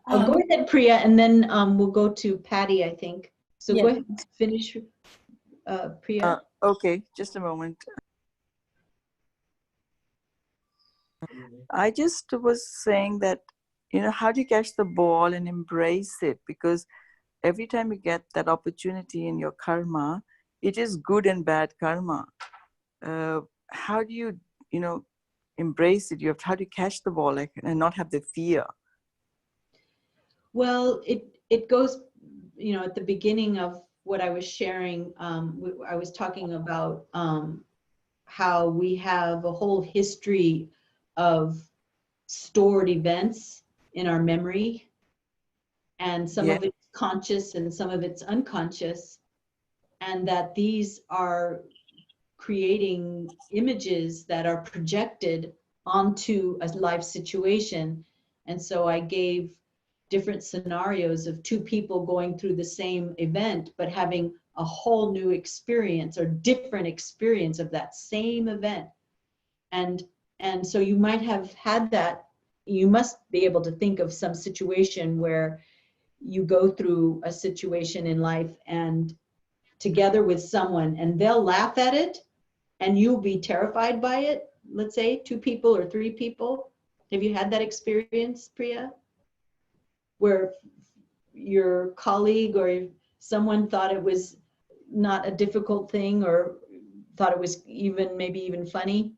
Go ahead, Priya, and then we'll go to Patty, I think. So go
yes.
ahead, finish, Priya.
okay, just a moment. I just was saying that, you know, how do you catch the ball and embrace it? Because every time you get that opportunity in your karma, it is good and bad karma. How do you, you know, embrace it? How do you catch the ball, like, and not have the fear?
Well, it goes, you know, at the beginning of what I was sharing, I was talking about how we have a whole history of stored events in our memory, and some
Yeah.
of it's conscious and some of it's unconscious, and that these are creating images that are projected onto a life situation. And so I gave different scenarios of two people going through the same event, but having a whole new experience or different experience of that same event. And so you might have had that. You must be able to think of some situation where you go through a situation in life and together with someone, and they'll laugh at it and you'll be terrified by it. Let's say 2 people or 3 people. Have you had that experience, Priya? Where your colleague or someone thought it was not a difficult thing or thought it was maybe even funny,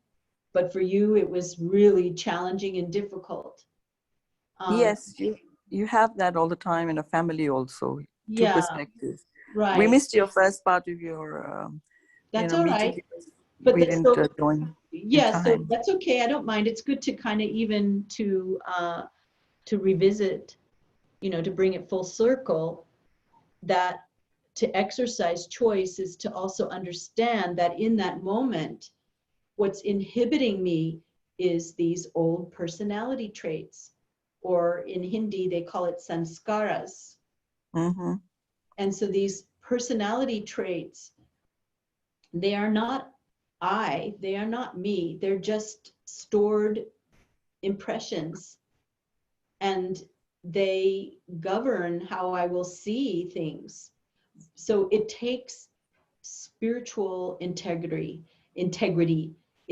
but for you it was really challenging and difficult.
Yes, you have that all the time in a family also. Two
Yeah,
perspectives.
right.
We missed your first part of your
That's all
meeting.
right.
But
But
we didn't join.
Yeah, so
time.
that's okay. I don't mind. It's good to kind of even to revisit, you know, to bring it full circle, that to exercise choice is to also understand that in that moment, what's inhibiting me is these old personality traits, or in Hindi, they call it sanskaras.
Mm-hmm.
And so these personality traits, they are not they are not me. They're just stored impressions, and they govern how I will see things. So it takes spiritual integrity. It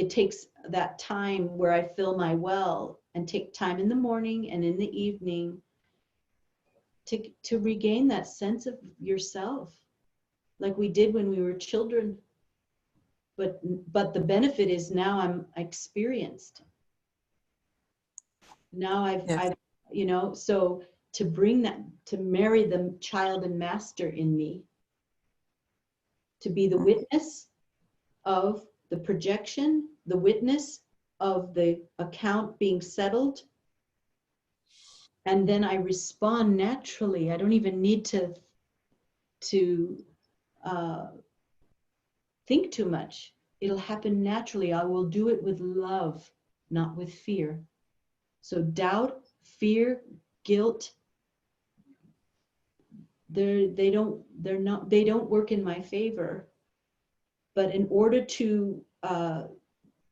takes that time where I fill my well and take time in the morning and in the evening to regain that sense of yourself, like we did when we were children. But the benefit is now I'm experienced. Now I've you know, so to bring that, to marry the child and master in me, to be the witness of the projection, the witness of the account being settled, and then I respond naturally. I don't even need to think too much. It'll happen naturally. I will do it with love, not with fear. So doubt, fear, guilt, they don't work in my favor. But in order to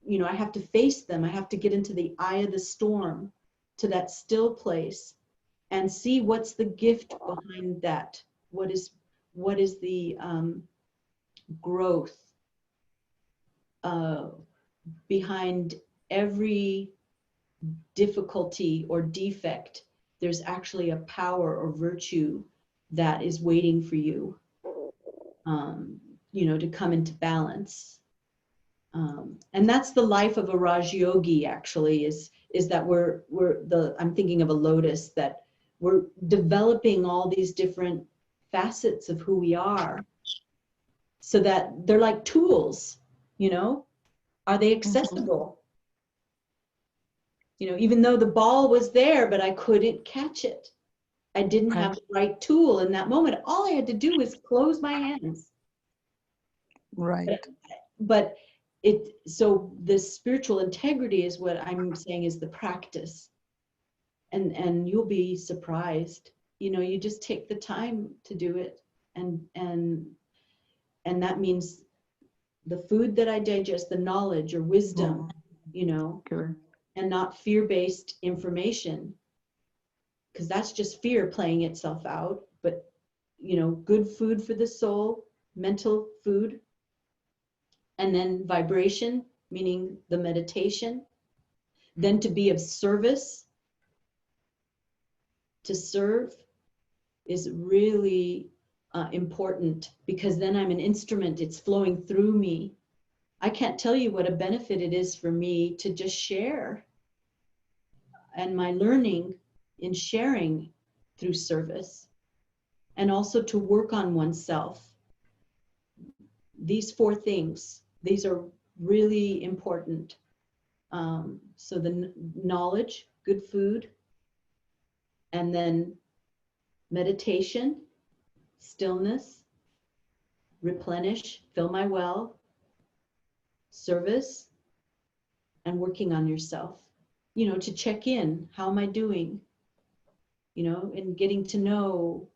you know, I have to face them. I have to get into the eye of the storm, to that still place, and see what's the gift behind that. What is what is the growth behind every difficulty or defect. There's actually a power or virtue that is waiting for you, you know, to come into balance. And that's the life of a Raj Yogi, actually, is that I'm thinking of a lotus, that we're developing all these different facets of who we are, so that they're like tools, you know. Are they accessible? You know, even though the ball was there, but I couldn't catch it. I didn't have the right tool in that moment. All I had to do was close my hands.
Right.
But so the spiritual integrity is what I'm saying is the practice. And you'll be surprised. You know, you just take the time to do it. And that means the food that I digest, the knowledge or wisdom, you know, and not fear-based information, because that's just fear playing itself out. But, you know, good food for the soul, mental food, and then vibration, meaning the meditation, then to be of service, to serve is really important, because then I'm an instrument, it's flowing through me. I can't tell you what a benefit it is for me to just share, and my learning in sharing through service, and also to work on oneself. These 4 things, these are really important. So the knowledge, good food, and then meditation, stillness, replenish, fill my well, service, and working on yourself, you know, to check in. How am I doing? You know, and getting to know,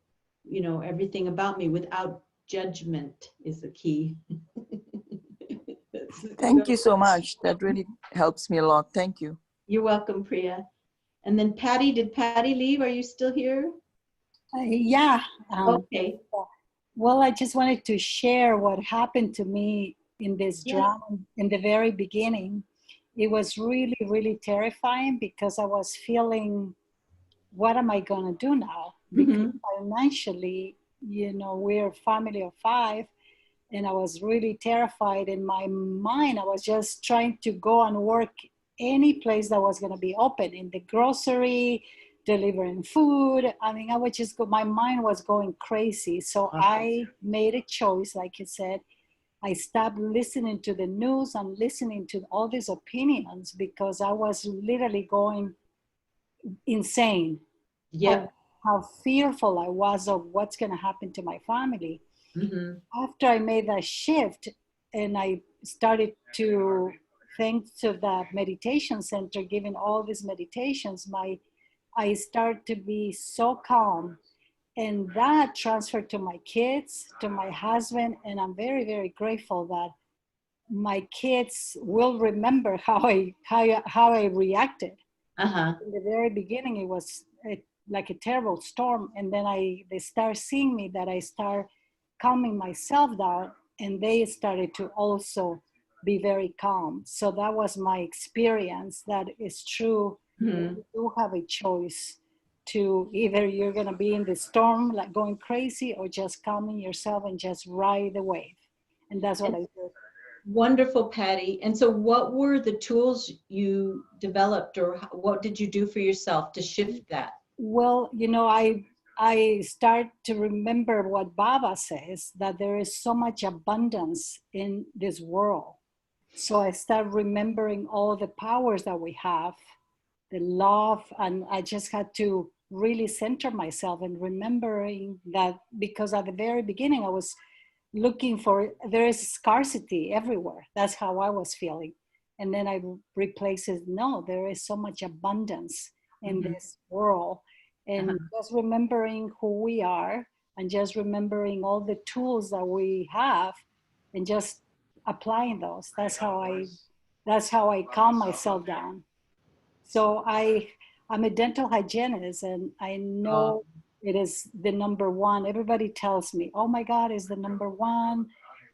you know, everything about me without judgment is the key.
Thank you so much. That really helps me a lot. Thank you.
You're welcome, Priya. And then Patty, did Patty leave? Are you still here?
Yeah.
Okay.
Well, I just wanted to share what happened to me in this drama in the very beginning. It was really, really terrifying, because I was feeling, what am I going to do now? Because financially, you know, we're a family of 5, and I was really terrified. In my mind, I was just trying to go and work any place that was going to be open, in the grocery, delivering food. I mean, I would just go, my mind was going crazy. So I made a choice, like you said. I stopped listening to the news and listening to all these opinions, because I was literally going insane.
Yeah.
How fearful I was of what's going to happen to my family. After I made that shift, and I started to, thanks to the meditation center giving all these meditations, I started to be so calm, and that transferred to my kids, to my husband, and I'm very, very grateful that my kids will remember how I reacted. In the very beginning, it was like a terrible storm, and then they start seeing me, that I start calming myself down, and they started to also be very calm. So that was my experience. That is true. You do have a choice to, either you're going to be in the storm, like going crazy, or just calming yourself and just ride the wave. And that's what I did.
Wonderful, Patty. And so what were the tools you developed, or what did you do for yourself to shift that?
Well, you know, I start to remember what Baba says, that there is so much abundance in this world. So I start remembering all the powers that we have, the love, and I just had to really center myself and remembering that, because at the very beginning I was looking for, there is scarcity everywhere. That's how I was feeling. And then I replaced it, no, there is so much abundance in this world. And just remembering who we are, and just remembering all the tools that we have, and just applying those. That's how I calm myself down. So I'm a dental hygienist, and I know it is the number one. Everybody tells me, oh my God, it's the number one,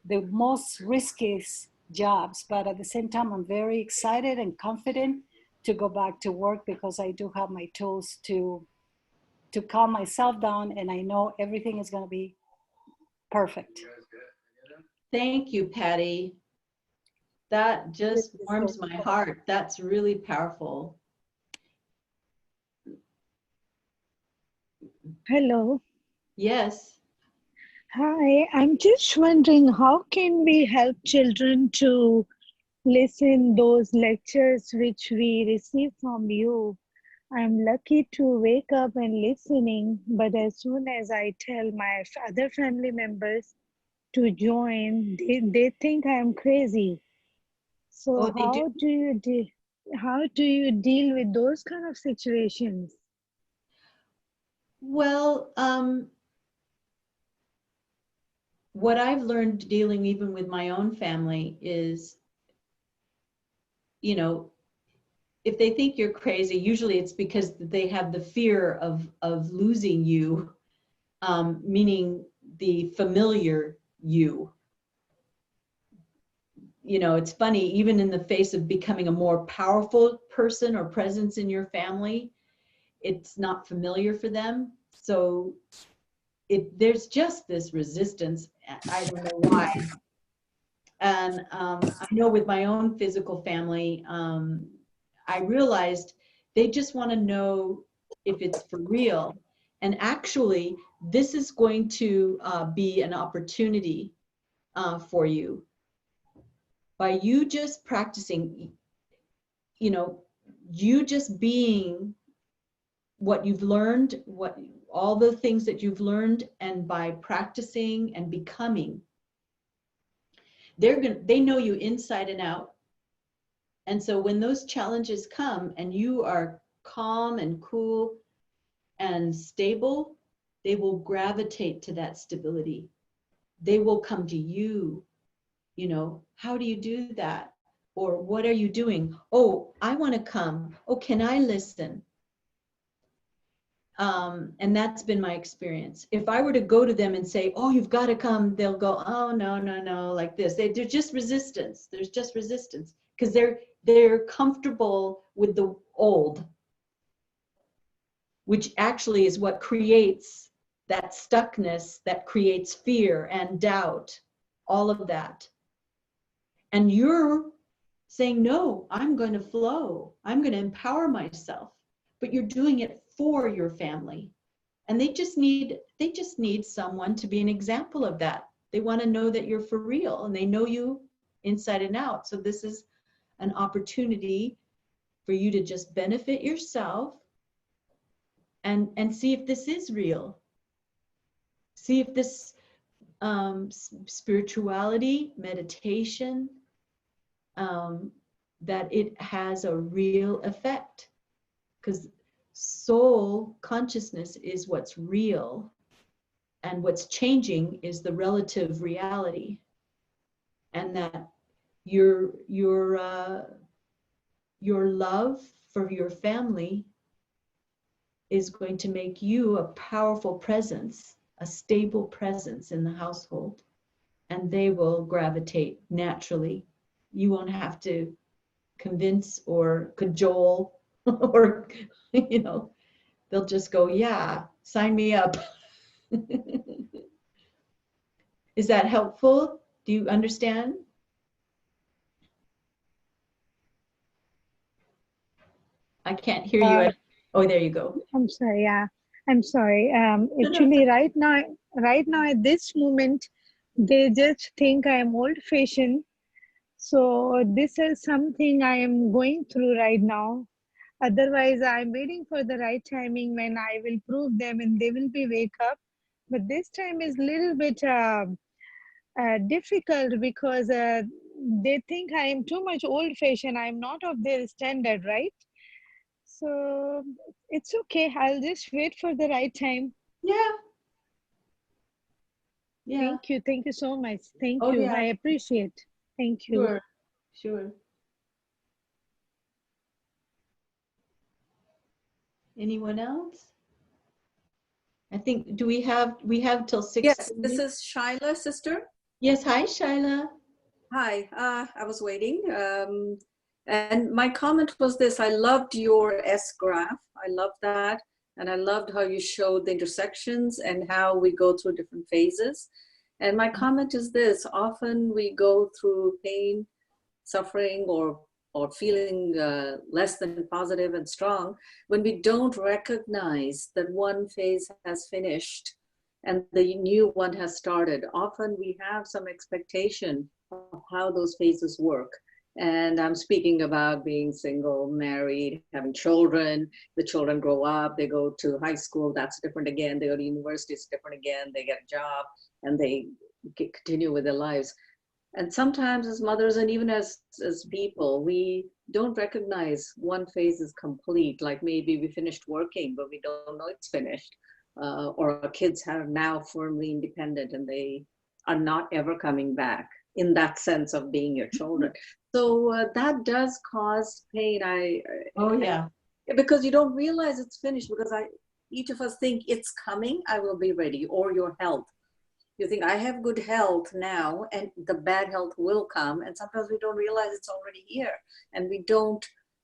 the most riskiest jobs. But at the same time, I'm very excited and confident to go back to work because I do have my tools to calm myself down, and I know everything is going to be perfect.
Thank you, Patty. That just
This is so
warms my heart. That's really powerful.
Hello.
Yes.
Hi. I'm just wondering how can we help children to listen those lectures which we receive from you? I'm lucky to wake up and listening, but as soon as I tell my other family members to join, they think I'm crazy. So
Oh, they do.
how do you deal with those kind of situations?
Well, what I've learned dealing even with my own family is, you know, if they think you're crazy, usually it's because they have the fear of losing you, meaning the familiar you. You know, it's funny, even in the face of becoming a more powerful person or presence in your family, it's not familiar for them. So there's just this resistance. I don't know why. And I know with my own physical family, I realized they just want to know if it's for real. And actually, this is going to be an opportunity for you. By you just practicing, you know, you just being what you've learned, all the things that you've learned, and by practicing and becoming, they know you inside and out. And so when those challenges come and you are calm and cool and stable, they will gravitate to that stability. They will come to you. You know, how do you do that? Or what are you doing? Oh, I want to come. Oh, can I listen? And that's been my experience. If I were to go to them and say, oh, you've got to come, they'll go, oh, no, no, no, like this. They're just resistance. There's just resistance because they're comfortable with the old, which actually is what creates that stuckness, that creates fear and doubt, all of that. And you're saying, no, I'm going to flow. I'm going to empower myself. But you're doing it for your family. And they just need someone to be an example of that. They want to know that you're for real and they know you inside and out. So this is an opportunity for you to just benefit yourself and see if this is real. See if this spirituality, meditation, that it has a real effect. Because soul consciousness is what's real, and what's changing is the relative reality, and that your love for your family is going to make you a powerful presence, a stable presence in the household, and they will gravitate naturally. You won't have to convince or cajole or, you know, they'll just go, yeah, sign me up. Is that helpful? Do you understand? I can't hear you. Oh, there you go.
I'm sorry. Yeah, I'm sorry.
No, no.
Actually, right now at this moment, they just think I am old-fashioned. So this is something I am going through right now. Otherwise, I'm waiting for the right timing when I will prove them and they will be wake up. But this time is little bit difficult because they think I am too much old-fashioned. I'm not of their standard, right? So it's okay. I'll just wait for the right time.
Yeah. Yeah.
Thank you. Thank you so much. Thank
Oh,
you.
yeah.
I appreciate. Thank you.
Sure. Sure. Anyone else? I think, do we have till 6?
Yes, this is Shyla, sister.
Yes, hi, Shyla.
Hi, I was waiting. And my comment was this: I loved your S graph. I loved that. And I loved how you showed the intersections and how we go through different phases. And my comment is this: often we go through pain, suffering, or feeling less than positive and strong when we don't recognize that one phase has finished and the new one has started. Often we have some expectation of how those phases work. And I'm speaking about being single, married, having children. The children grow up, they go to high school, that's different again. They go to university, it's different again. They get a job and they continue with their lives. And sometimes as mothers and even as people, we don't recognize one phase is complete. Like maybe we finished working, but we don't know it's finished. Or our kids are now firmly independent and they are not ever coming back in that sense of being your children. So that does cause pain.
Oh, yeah.
Because you don't realize it's finished, because each of us think it's coming, I will be ready, or your health. You think I have good health now and the bad health will come. And sometimes we don't realize it's already here and we don't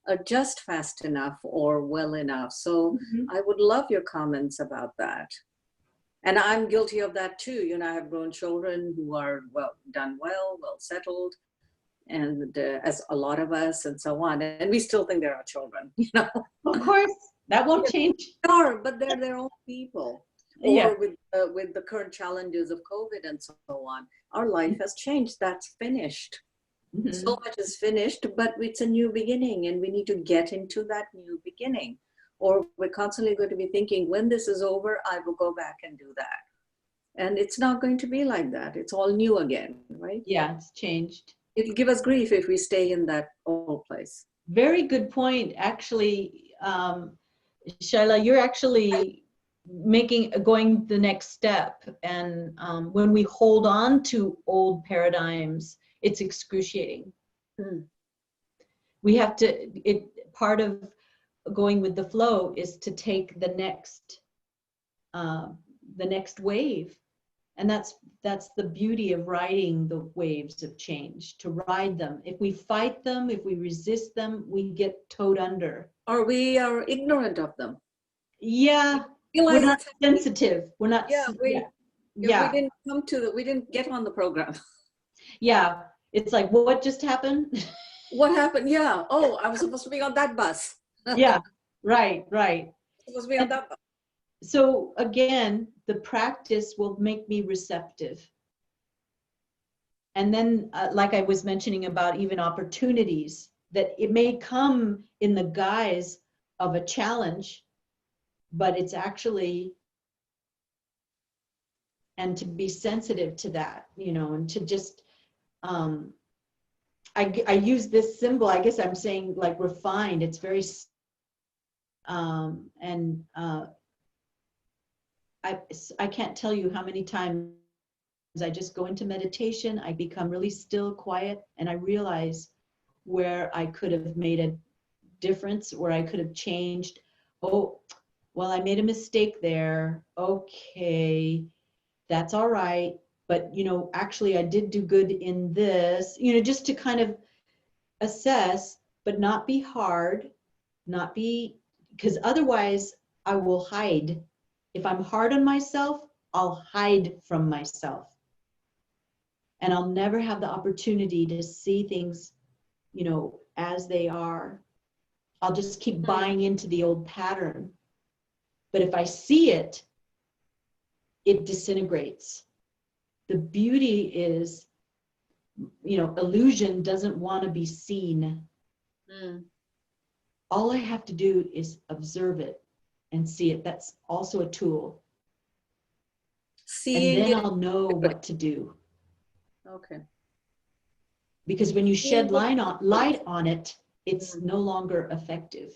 adjust fast enough or well enough. So I would love your comments about that. And I'm guilty of that too. You know, I have grown children who are well settled, and as a lot of us and so on. And we still think they're our children, you know.
Of course, that won't change.
Sure, but they're their own people. Or with the current challenges of COVID and so on, our life has changed. That's finished. So much is finished, but it's a new beginning, and we need to get into that new beginning. Or we're constantly going to be thinking, when this is over, I will go back and do that. And it's not going to be like that. It's all new again, right?
Yeah, it's changed.
It'll give us grief if we stay in that old place.
Very good point. Actually, Shaila, you're actually going the next step. And when we hold on to old paradigms, it's excruciating. We have to, part of going with the flow is to take the next wave. And that's the beauty of riding the waves of change, to ride them. If we fight them, if we resist them, we get towed under.
Or we are ignorant of them.
Yeah, we're not sensitive. We're not.
We didn't get on the program.
Yeah, it's like, what just happened?
What happened? Yeah. Oh, I was supposed to be on that bus.
Yeah, right.
Supposed to be on that bus.
So again, the practice will make me receptive. And then, like I was mentioning about even opportunities, that it may come in the guise of a challenge, but it's actually, and to be sensitive to that, you know, and to just, I use this symbol, I guess I'm saying like refined, it's very, I can't tell you how many times I just go into meditation, I become really still, quiet, and I realize where I could have made a difference, where I could have changed. Oh, well, I made a mistake there. Okay, that's all right. But, you know, actually I did do good in this, you know, just to kind of assess, but not be hard, because otherwise I will hide. If I'm hard on myself, I'll hide from myself. And I'll never have the opportunity to see things, you know, as they are. I'll just keep buying into the old pattern. But if I see it, it disintegrates. The beauty is, you know, illusion doesn't want to be seen. All I have to do is observe it and see it. That's also a tool. And then I'll know what to do.
Okay.
Because when you shed light on it, it's no longer effective.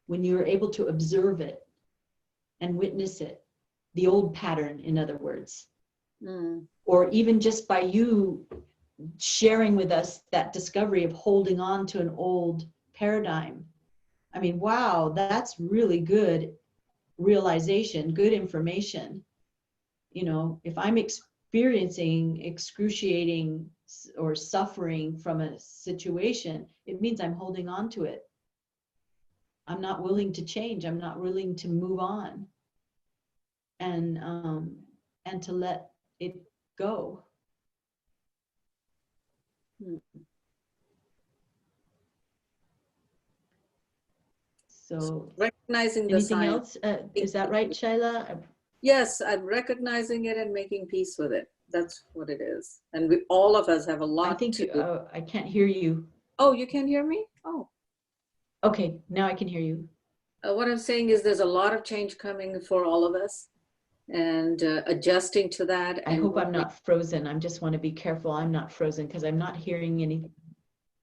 When you're able to observe it and witness it, the old pattern, in other words, or even just by you sharing with us that discovery of holding on to an old paradigm. I mean, wow, that's really good. realization, good information. You know, if I'm experiencing excruciating or suffering from a situation, it means I'm holding on to it. I'm not willing to change. I'm not willing to move on and to let it go. So
recognizing the
anything
sign.
else? Is that right, Shaila?
Yes, I'm recognizing it and making peace with it. That's what it is. And we, all of us have a lot
I think
to.
I can't hear you.
Oh, you can hear me? Oh.
Okay, now I can hear you.
What I'm saying is there's a lot of change coming for all of us, and adjusting to that.
I hope I'm not frozen. I just want to be careful I'm not frozen because I'm not hearing anything.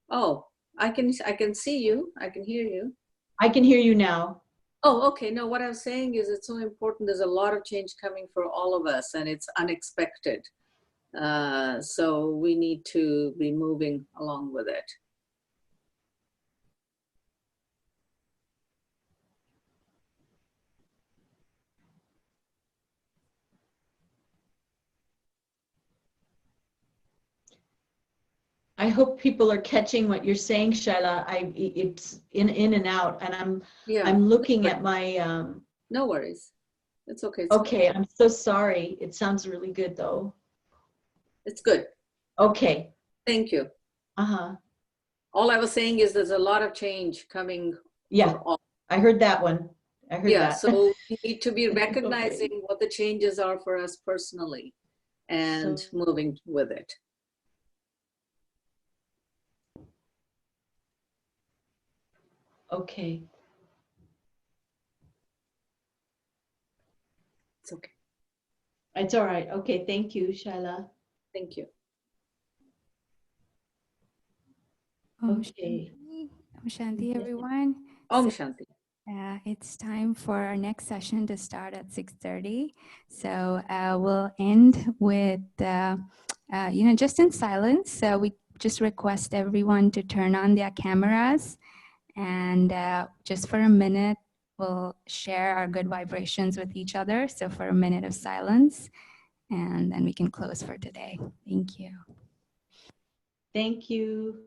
Oh, I can see you. I can hear you.
I can hear you now.
Oh, okay. No, what I'm saying is it's so important. There's a lot of change coming for all of us, and it's unexpected. So we need to be moving along with it.
I hope people are catching what you're saying, Shaila. It's in and out, and I'm looking at my.
No worries. It's okay.
Okay, I'm so sorry. It sounds really good though.
It's good.
Okay.
Thank you.
Uh-huh.
All I was saying is there's a lot of change coming.
Yeah, I heard that one. I heard that.
So we need to be recognizing okay. what the changes are for us personally and moving with it.
Okay.
It's okay.
It's all right. Okay, thank you, Shaila.
Thank you.
Okay.
Om Shanti, everyone.
Om Shanti.
It's time for our next session to start at 6:30. So we'll end with, just in silence. We just request everyone to turn on their cameras, and just for a minute, we'll share our good vibrations with each other. So for a minute of silence, and then we can close for today. Thank you.
Thank you.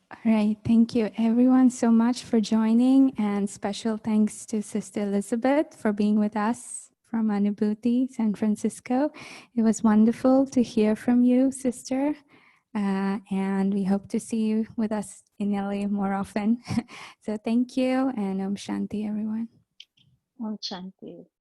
All right, thank you everyone so much for joining, and special thanks to Sister Elizabeth for being with us from Anubhuti, San Francisco. It was wonderful to hear from you, Sister, and we hope to see you with us in LA more often. So thank you, and Om Shanti, everyone.
Om Shanti.